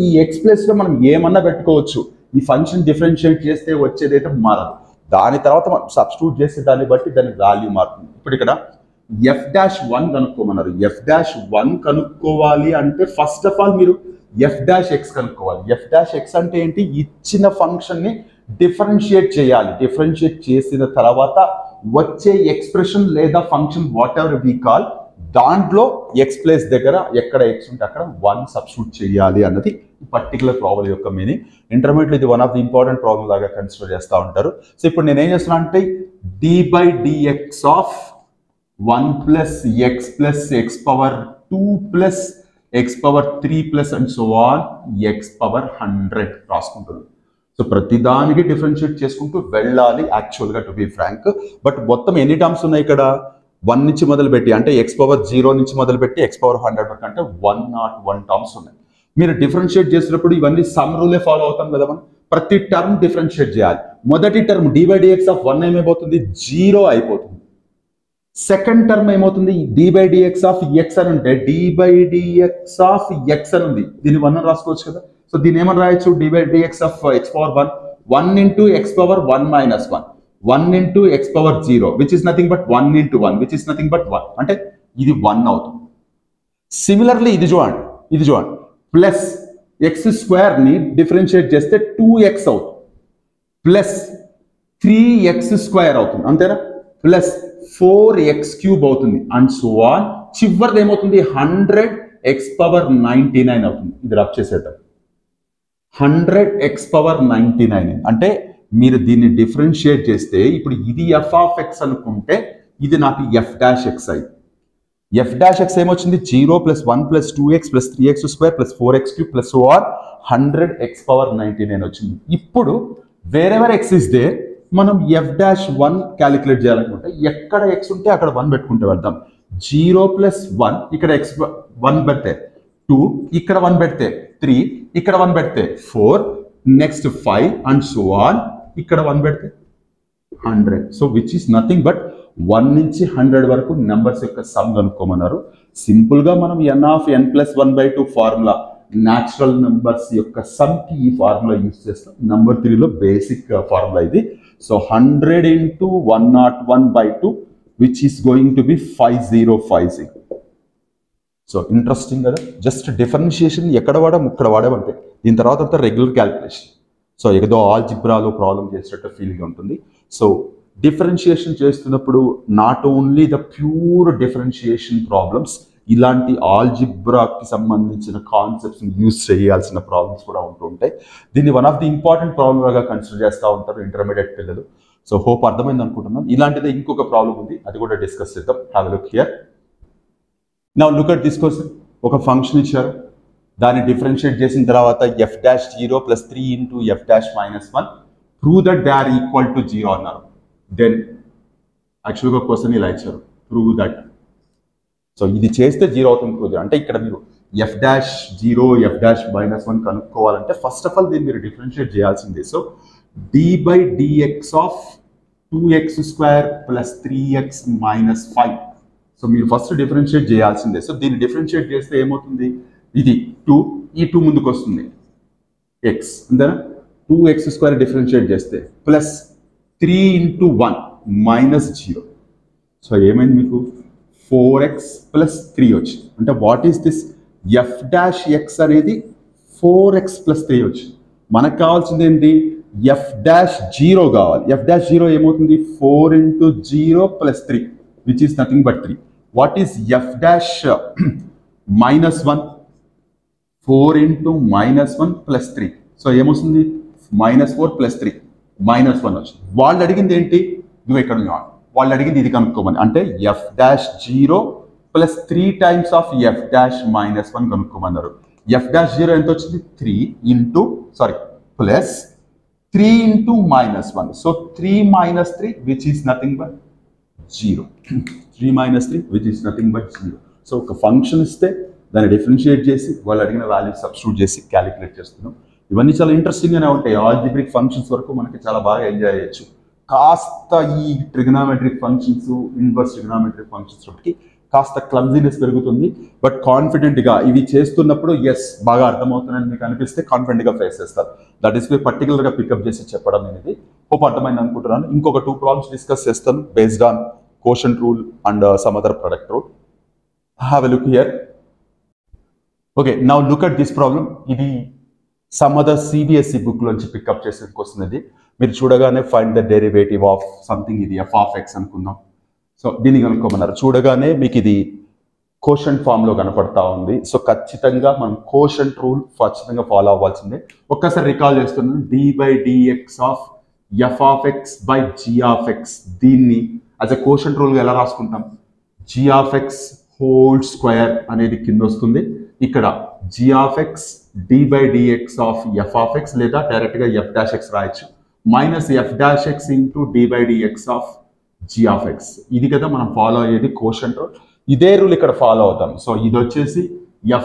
ఈ x ప్లేస్లో మనం ఏమన్నా పెట్టుకోవచ్చు. ఈ ఫంక్షన్ డిఫరెన్షియేట్ చేస్తే వచ్చేదైతే మారదు, దాని తర్వాత మనం సబ్స్టిట్యూట్ చేసే దాన్ని బట్టి దాని వాల్యూ మారుతుంది. ఇప్పుడు ఇక్కడ f'1 కనుక్కోమన్నారు. f'1 కనుక్కోవాలి అంటే ఫస్ట్ ఆఫ్ ఆల్ మీరు f' x కనుక్కోవాలి. f' అంటే ఏంటి, ఇచ్చిన ఫంక్షన్ని డిఫరెన్షియేట్ చేయాలి. డిఫరెన్షియేట్ చేసిన తర్వాత వచ్చే ఎక్స్ప్రెషన్ లేదా function whatever we call, దాంట్లో ఎక్స్ ప్లేస్ దగ్గర ఎక్కడ ఎక్స్ ఉంటే అక్కడ 1 సబ్స్టిట్యూట్ చేయాలి అన్నది ఈ పర్టికులర్ ప్రాబ్లం యొక్క మీనింగ్. ఇంటర్మీడియట్లో ఇది one of the important problem లాగా కన్సిడర్ చేస్తూ ఉంటారు. సో ఇప్పుడు నేను ఏం చేస్తున్నా అంటే d by dx of 1 plus x plus x power 2 plus x power 3 plus and so on x power 100 రాసుకుంటున్నాను. So ప్రతిదానికి డిఫరెన్షియేట్ చేసుకుంటూ వెళ్ళాలి యాక్చువల్గా, టు బి ఫ్రాంక్. బట్ మొత్తం ఎన్ని టర్మ్స్ ఉన్నాయి ఇక్కడ, 1 నుంచి మొదలుపెట్టి అంటే x power 0 నుంచి మొదలుపెట్టి x power 100 వరకు అంటే 101 టర్మ్స్ ఉన్నాయి. మీరు డిఫరెన్షియేట్ చేసినప్పుడు ఇవన్నీ సమ్ రూలే ఫాలో అవుతాం కదా మనం. ప్రతి టర్మ్ డిఫరెన్షియేట్ చేయాలి. మొదటి term d by dx of 1 ఏమైపోతుంది, 0 అయిపోతుంది. సెకండ్ టర్మ్ ఏమవుతుంది, d by dx of x అని ఉంటే d by dx of x అని ఉంది, దీన్ని 1 అని రాసుకోవచ్చు కదా. సో దీన్ని ఏమని రాయొచ్చు, d by dx of x power 1 into x power 1 minus 1 into x power 0 which is nothing but 1 into 1 which is nothing but 1 అంటే ఇది 1 అవుతుంది. సిమిలర్లీ ఇది చూడండి ప్లస్ x స్క్వేర్ ని డిఫరెన్షియేట్ చేస్తే 2x అవుతుంది. ప్లస్ 3x² అవుతుంది, అంతేనా? ప్లస్ 4x³ అవుతుంది అండ్ సో ఆన్. చివరిది ఏమవుతుంది? 100x⁻99 అవుతుంది. ఇది రబ్ చేసేద్దాం. 100x⁻99 అంటే మీరు దీన్ని డిఫరెన్షియేట్ చేస్తే ఇప్పుడు ఇది f(x) అనుకుంటే ఇది నాకు f'(x) అయింది. f'(x) ఏమొచ్చింది? 0 + 1 + 2x + 3x² + 4x³ + 100x⁻99 వచ్చింది. ఇప్పుడు వేరెవర్ x ఇస్ దేర్ మనం f'(1) క్యాలిక్యులేట్ చేయాలనుకుంటే ఎక్కడ x ఉంటే అక్కడ 1 పెట్టుకుంటే వెళ్దాం. 0 + 1 ఇక్కడ x 1 పెడితే 2, ఇక్కడ 1 పెడితే 3, ఇక్కడ 1 పెడితే 4, నెక్స్ట్ 5 అండ్ సో ఆన్. ఇక్కడ 1 పెడితే 100. So which is nothing but 1 నుంచి 100 వరకు నెంబర్స్ యొక్క సమ్ కనుక్కోమన్నారు. సింపుల్ గా మనం n+1/2 ఫార్ములా, న్యాచురల్ నెంబర్స్ యొక్క సమ్ కి ఈ ఫార్ములా యూజ్ చేస్తాం. నెంబర్ 3లో బేసిక్ ఫార్ములా ఇది. So 100 × 101/2 which is going to be 5050. So interesting కదా. జస్ట్ డిఫరెన్షియేషన్ ఎక్కడ వాడాం ఇక్కడ వాడామంటే, దీని తర్వాత అంతా రెగ్యులర్ క్యాలిక్యులేషన్. సో ఏదో ఆల్జిబ్రాలో ప్రాబ్లం చేసేటట్టు ఫీలింగ్ ఉంటుంది. సో డిఫరెన్షియేషన్ చేస్తున్నప్పుడు not only the pure differentiation problems, ఇలాంటి ఆల్జిబ్రాకి సంబంధించిన కాన్సెప్ట్స్ యూజ్ చేయాల్సిన ప్రాబ్లమ్స్ కూడా ఉంటుంటాయి. దీన్ని వన్ ఆఫ్ ది ఇంపార్టెంట్ ప్రాబ్లమ్గా కన్సిడర్ చేస్తూ ఉంటారు ఇంటర్మీడియట్ పిల్లలు. సో హోప్ అర్థమైంది అనుకుంటున్నాను. ఇలాంటిదే ఇంకొక ప్రాబ్లం ఉంది, అది కూడా డిస్కస్ చేద్దాం. Have a look here. Now look at this question. ఒక ఫంక్షన్ ఇచ్చారు, దాన్ని డిఫరెన్షియేట్ చేసిన తర్వాత f'(0 + 3 × f'-1 prove that they are equal to 0 అన్నారు. దెన్ యాక్చువల్గా క్వశ్చన్ ఇలా ఇచ్చారు, ప్రూవ్ దట్. సో ఇది చేస్తే 0 అవుతుంది ప్రూవ్. అంటే ఇక్కడ మీరు f'(0, f'-1 కనుక్కోవాలంటే first of all దీన్ని మీరు డిఫరెన్షియేట్ చేయాల్సిందే. So d/dx of 2x² + 3x - 5. So మీరు ఫస్ట్ డిఫరెన్షియేట్ చేయాల్సిందే. సో దీన్ని డిఫరెన్షియేట్ చేస్తే ఏమవుతుంది? ఇది 2, ఈ 2 ముందుకు వస్తుంది x, అంతేనా? 2x² డిఫరెన్షియేట్ చేస్తే ప్లస్ 3 × 1 -0. సో ఏమైంది మీకు? 4x + 3 వచ్చింది. అంటే వాట్ ఈస్ దిస్? f'(x) అనేది 4x + 3 వచ్చింది. మనకు కావాల్సింది ఏంటి? f'(0) కావాలి. f'(0) ఏమవుతుంది? 4 × 0 + 3 which is nothing but 3. What is f'-1? 4 × -1 + 3. So ఏమొస్తుంది? -4 + 3 -1 వచ్చింది. వాళ్ళు అడిగింది ఏంటి? నువ్వు ఇక్కడ వాళ్ళు అడిగింది ఇది కనుక్కోమని. అంటే f'(0 + 3 times of f'-1 కనుక్కోమన్నారు. f'(0) ఎంత వచ్చింది? 3 plus 3 × -1. So 3 - 3 which is nothing but 0. 3 - 3 which is nothing but 0. So ఒక ఫంక్షన్ ఇస్తే దాన్ని డిఫరెన్షియేట్ చేసి వాళ్ళు అడిగిన వాల్యూ సబ్స్టిట్యూట్ చేసి క్యాలిక్యులేట్ చేస్తున్నాం. ఇవన్నీ చాలా ఇంట్రెస్టింగ్గానే ఉంటాయి. ఆల్జిబ్రిక్ ఫంక్షన్స్ వరకు మనకి చాలా బాగా ఎంజాయ్ చేయొచ్చు. కాస్త ఈ trigonometric functions, inverse trigonometric functions ఒకటి కాస్త క్లమ్జీనెస్ పెరుగుతుంది. బట్ కాన్ఫిడెంట్గా ఇవి చేస్తున్నప్పుడు ఎస్ బాగా అర్థమవుతుందని మీకు అనిపిస్తే కాన్ఫిడెంట్గా ఫేస్ చేస్తారు. దట్ ఈస్ పర్టికులర్గా పికప్ చేసి చెప్పడం అనేది. హోప్ అర్థమైంది అనుకుంటున్నాను. ఇంకొక 2 ప్రాబ్లమ్స్ డిస్కస్ చేస్తాను based on quotient rule and some other product rule. Have a look here. Okay, now look at this problem. ఇది some other CBSE book లోంచి పికప్ చేసిన క్వశ్చన్ ఇది. మీరు చూడగానే find the derivative of something, ఇది f(x) అనుకుందాం. So దీన్ని కనుక్కోమన్నారు. చూడగానే మీకు ఇది కోషంట్ ఫామ్ లో కనపడతా ఉంది. సో ఖచ్చితంగా మనం కోషంట్ రూల్ ఖచ్చితంగా ఫాలో అవ్వాల్సిందే. ఒక్కసారి రికాల్ చేస్తున్నాను. d/dx of f(x/g)(x). దీన్ని యాజ్ ఎ కోషంట్ రూల్గా ఎలా రాసుకుంటాం? g(x) హోల్ స్క్వేర్ అనేది కింద వస్తుంది. ఇక్కడ g(x) d/dx ఆఫ్ f(x) లేదా డైరెక్ట్గా f'(x) రాయొచ్చు. Minus f'(x) into d/dx of g(x). ఇది కదా మనం ఫాలో అయ్యేది కోషంట్ రూల్. ఇదే రూల్ ఇక్కడ ఫాలో అవుతాం. సో ఇది వచ్చేసి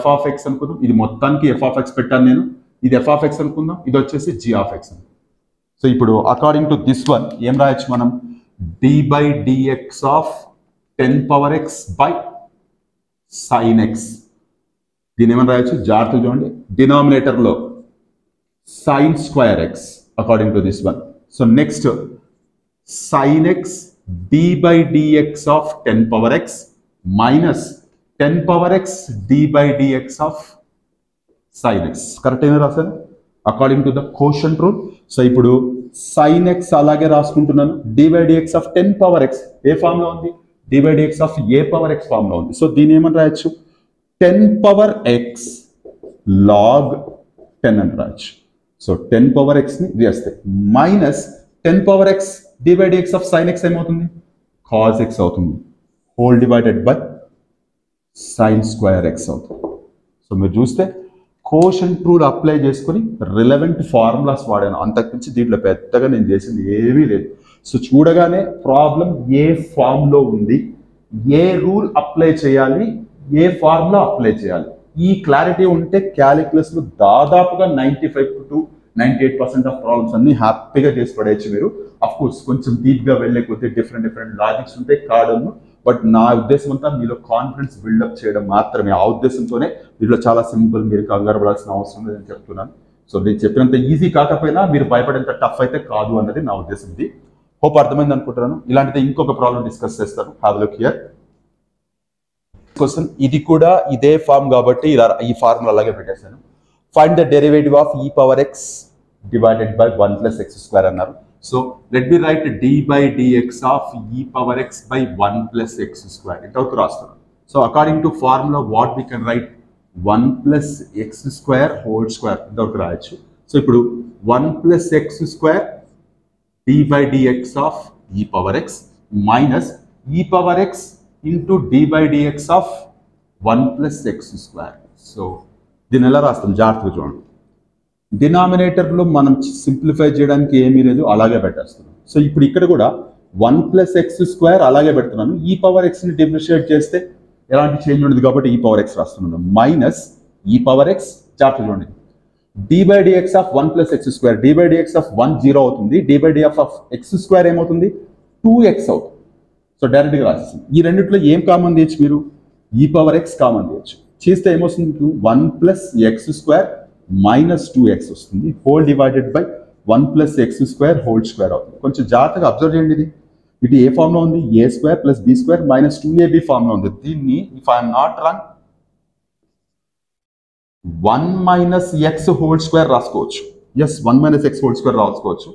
f(x) అనుకుందాం. ఇది మొత్తానికి f(x) పెట్టాను నేను. ఇది f(x) అనుకుందాం. ఇది వచ్చేసి g(x). సో ఇప్పుడు అకార్డింగ్ టు దిస్ వన్ ఏం రాయొచ్చు మనం? d/dx of 10⁻x by sin x. దీని ఏమని రాయొచ్చు? జాగ్రత్త చూడండి. డినామినేటర్లో sin square x according to this one. So next sin x d/dx of 10⁻x minus 10⁻x d/dx of sin x. Correct అయినా రాశాను according to the quotient rule. So ఇప్పుడు sin x అలాగే రాసుకుంటున్నాను, d/dx ఆఫ్ 10 పవర్ x ఏ form లో ఉంది, d/dx of a power x form లో ఉంది. సో దీని ఏమని రాయొచ్చు, 10 పవర్ x log 10 అని రాయొచ్చు. సో 10 పవర్ x ని వేస్తే minus 10 power x d/dx of sin x ఏమవుతుంది, cos x అవుతుంది, whole divided by sin square x అవుతుంది. సో మీరు చూస్తే కోషంట్ రూల్ అప్లై చేసుకుని రిలవెంట్ ఫార్ములాస్ వాడాను, అంతకుమించి దీంట్లో పెద్దగా నేను చేసింది ఏమీ లేదు. సో చూడగానే ప్రాబ్లం ఏ ఫామ్ లో ఉంది, ఏ రూల్ అప్లై చేయాలి, ఏ ఫార్ములా అప్లై చేయాలి, ఈ క్లారిటీ ఉంటే క్యాలిక్యులస్ లో దాదాపుగా 95 to 98% ఆఫ్ ప్రాబ్లమ్స్ అన్ని హ్యాపీగా చేసి పడేయచ్చు మీరు. అఫ్ కోర్స్ కొంచెం డీప్ గా వెళ్ళే కొద్దీ డిఫరెంట్ లాజిక్స్ ఉంటాయి కాడను, బట్ నా ఉద్దేశం అంతా మీలో కాన్ఫిడెన్స్ బిల్డప్ చేయడం మాత్రమే. ఆ ఉద్దేశంతోనే దీంట్లో చాలా సింపుల్, మీరు కంగారు పడాల్సిన అవసరం లేదని చెప్తున్నాను. సో నేను చెప్పినంత ఈజీ కాకపోయినా మీరు భయపడేంత టఫ్ అయితే కాదు అన్నది నా ఉద్దేశం. ఇది హోప్ అర్థమైంది అనుకుంటున్నాను. ఇలాంటిది ఇంకొక ప్రాబ్లం డిస్కస్ చేస్తాను. Have a look here. Question ఇది కూడా ఇదే ఫామ్ కాబట్టి ఇలా ఈ ఫార్ములా అలాగే పెట్టేశాను. Find the derivative of e power x divided by 1 plus x square అన్నారు. So let be write d/dx of e power x by 1 plus x square ఇంతవరకు రాస్తున్నాను. So according to formula what we can write 1 plus x square whole square ఇంతవరకు రాయొచ్చు. So ఇప్పుడు 1 plus x square d/dx of e power x minus e power x into d/dx of 1 plus x square. So దీన్ని ఎలా రాస్తాం జాగ్రత్తగా చూడండి. డినామినేటర్లో మనం simplify చేయడానికి ఏమీ లేదు, అలాగే పెట్టేస్తున్నాం. సో ఇప్పుడు ఇక్కడ కూడా 1 ప్లస్ x స్క్వేర్ అలాగే పెడుతున్నాను. ఈ పవర్ ఎక్స్ని డిఫరెన్షియేట్ చేస్తే ఎలాంటి చేంజ్ ఉండదు కాబట్టి ఈ పవర్ ఎక్స్ రాస్తున్నాను మైనస్ ఈ పవర్ ఎక్స్. జాగ్రత్తగా చూడండి, d/dx of 1 plus x square, d/dx of 1 0 అవుతుంది, d/dx ఆఫ్ x స్క్వేర్ ఏమవుతుంది 2x అవుతుంది. సో డైరెక్ట్గా రాసేస్తుంది. ఈ రెండిట్లో ఏం కామన్ తీయచ్చు మీరు, ఈ పవర్ ఎక్స్ కామన్ తీయచ్చు. చేస్తే ఏమొస్తుంది 1 plus x square minus 2x వస్తుంది, whole divided by 1 plus x square whole square అవుతుంది. కొంచెం జాగ్రత్తగా అబ్జర్వ్ చేయండి. ఇది ఏ ఫామ్ లో ఉంది, a square plus b square minus 2ab form లో ఉంది. దీన్ని if I'm not wrong 1 minus x whole square రాసుకోవచ్చు. Yes 1 minus x whole square రాసుకోవచ్చు,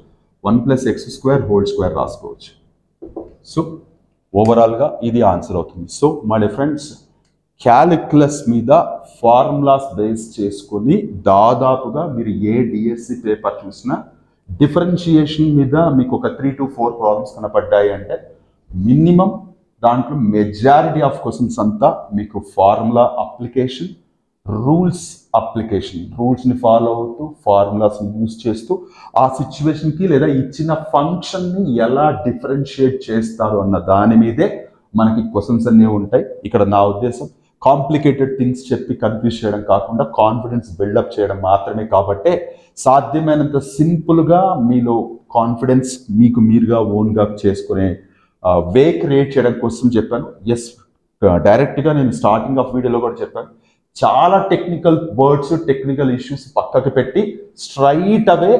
1 plus x square whole square రాసుకోవచ్చు. సో ఓవరాల్గా ఇది ఆన్సర్ అవుతుంది. So my dear friends, calculus మీద ఫార్ములాస్ బేస్ చేసుకొని దాదాపుగా మీరు ఏ డిఎస్సి పేపర్ చూసినా డిఫరెన్షియేషన్ మీద మీకు ఒక 3 to 4 ప్రాబ్లమ్స్ కనపడ్డాయి అంటే మినిమం దాంట్లో మెజారిటీ ఆఫ్ క్వశ్చన్స్ అంతా మీకు ఫార్ములా అప్లికేషన్, రూల్స్ అప్లికేషన్, రూల్స్ని ఫాలో అవుతూ ఫార్ములాస్ని యూజ్ చేస్తూ ఆ సిచ్యువేషన్కి లేదా ఇచ్చిన ఫంక్షన్ని ఎలా డిఫరెన్షియేట్ చేస్తారు అన్న దాని మీదే మనకి క్వశ్చన్స్ అన్నీ ఉంటాయి. ఇక్కడ నా ఉద్దేశం కాంప్లికేటెడ్ థింగ్స్ చెప్పి కన్ఫ్యూజ్ చేయడం కాకుండా కాన్ఫిడెన్స్ బిల్డప్ చేయడం మాత్రమే. కాబట్టే సాధ్యమైనంత సింపుల్గా మీలో కాన్ఫిడెన్స్ మీకు మీరుగా ఓన్గా చేసుకునే వే క్రియేట్ చేయడం కోసం చెప్పాను. ఎస్ డైరెక్ట్గా నేను స్టార్టింగ్ ఆఫ్ వీడియోలో కూడా చెప్పాను, చాలా టెక్నికల్ వర్డ్స్, టెక్నికల్ ఇష్యూస్ పక్కకు పెట్టి స్ట్రైట్ అవే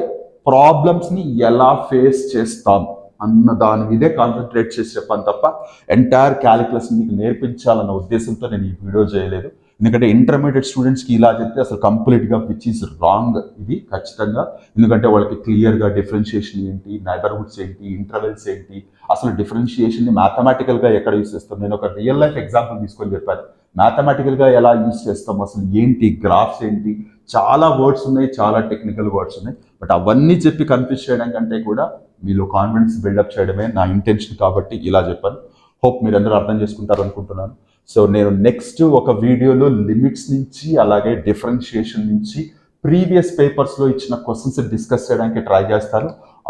ప్రాబ్లమ్స్ని ఎలా ఫేస్ చేస్తాం అన్న దాని మీదే కాన్సన్ట్రేట్ చేసి చెప్పాను తప్ప ఎంటైర్ క్యాలిక్యులస్ మీకు నేర్పించాలన్న ఉద్దేశంతో నేను ఈ వీడియో చేయలేదు. ఎందుకంటే ఇంటర్మీడియట్ స్టూడెంట్స్కి ఇలా చెప్తే అసలు కంప్లీట్గా విచ్ ఈస్ రాంగ్ ఇది ఖచ్చితంగా. ఎందుకంటే వాళ్ళకి క్లియర్గా డిఫరెన్షియేషన్ ఏంటి, నైబర్హుడ్స్ ఏంటి, ఇంటర్వెల్స్ ఏంటి, అసలు డిఫరెన్షియేషన్ని మ్యాథమెటికల్గా ఎక్కడ యూస్ చేస్తాం. నేను ఒక రియల్ లైఫ్ ఎగ్జాంపుల్ తీసుకొని చెప్పాను, మ్యాథమెటికల్గా ఎలా యూస్ చేస్తాం, అసలు ఏంటి గ్రాఫ్స్ ఏంటి, చాలా వర్డ్స్ ఉన్నాయి, చాలా టెక్నికల్ వర్డ్స్ ఉన్నాయి. బట్ అవన్నీ చెప్పి కన్ఫ్యూజ్ చేయడం కంటే కూడా మీలో కాన్ఫిడెన్స్ బిల్డప్ చేయడమే నా ఇంటెన్షన్ కాబట్టి ఇలా చెప్పాను. హోప్ మీరందరూ అర్థం చేసుకుంటారు అనుకుంటున్నాను. సో నేను నెక్స్ట్ ఒక వీడియోలో లిమిట్స్ నుంచి అలాగే డిఫరెన్షియేషన్ నుంచి ప్రీవియస్ పేపర్స్లో ఇచ్చిన క్వశ్చన్స్ డిస్కస్ చేయడానికి ట్రై చేస్తాను.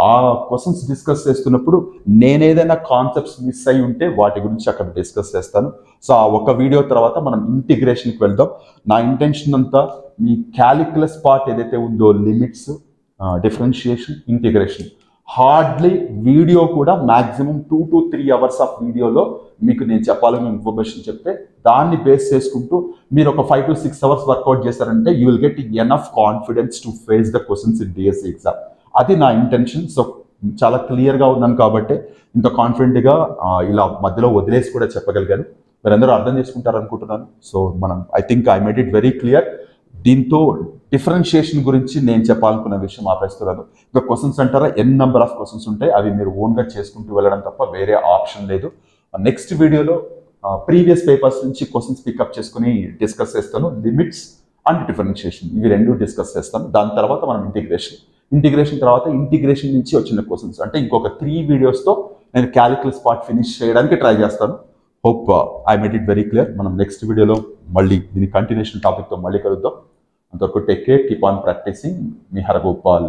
ఆ క్వశ్చన్స్ డిస్కస్ చేస్తున్నప్పుడు నేనేదైనా కాన్సెప్ట్స్ మిస్ అయి ఉంటే వాటి గురించి అక్కడ డిస్కస్ చేస్తాను. సో ఆ ఒక వీడియో తర్వాత మనం ఇంటిగ్రేషన్కి వెళ్దాం. నా ఇంటెన్షన్ అంతా మీ క్యాలిక్యులస్ పార్ట్ ఏదైతే ఉందో limits, differentiation, integration hardly video కూడా మ్యాక్సిమం 2 to 3 అవర్స్ ఆఫ్ వీడియోలో మీకు నేను చెప్పాలని ఇన్ఫర్మేషన్ చెప్తే దాన్ని బేస్ చేసుకుంటూ మీరు ఒక 5 to 6 అవర్స్ వర్కౌట్ చేస్తారంటే you will get enough confidence to face the questions in DSC exam. అది నా ఇంటెన్షన్. సో చాలా క్లియర్గా ఉన్నాను కాబట్టి ఇంత కాన్ఫిడెంట్గా ఇలా మధ్యలో వదిలేసి కూడా చెప్పగలిగాను. మీరందరూ అర్థం చేసుకుంటారు అనుకుంటున్నాను. సో మనం I think I made it very clear. దీంతో డిఫరెన్షియేషన్ గురించి నేను చెప్పాలనుకున్న విషయం ఆపేస్తున్నాను. ఇంకా క్వశ్చన్స్ అంటారా, నెంబర్ ఆఫ్ క్వశ్చన్స్ ఉంటాయి, అవి మీరు ఓన్గా చేసుకుంటూ వెళ్ళడం తప్ప వేరే ఆప్షన్ లేదు. నెక్స్ట్ వీడియోలో ప్రీవియస్ పేపర్స్ నుంచి క్వశ్చన్స్ పికప్ చేసుకుని డిస్కస్ చేస్తాను. లిమిట్స్ అండ్ డిఫరెన్షియేషన్ ఇవి రెండు డిస్కస్ చేస్తాను. దాని తర్వాత మనం ఇంటిగ్రేషన్ తర్వాత ఇంటిగ్రేషన్ నుంచి వచ్చిన క్వశ్చన్స్ అంటే ఇంకొక 3 వీడియోస్తో నేను క్యాలిక్యులస్ పార్ట్ ఫినిష్ చేయడానికి ట్రై చేస్తాను. Hope I made it very clear. మనం నెక్స్ట్ వీడియోలో మళ్ళీ దీని కంటిన్యూషన్ టాపిక్తో మళ్ళీ కలుద్దాం. అంతవరకు take care, keep on practising. మీ హరగోపాల్.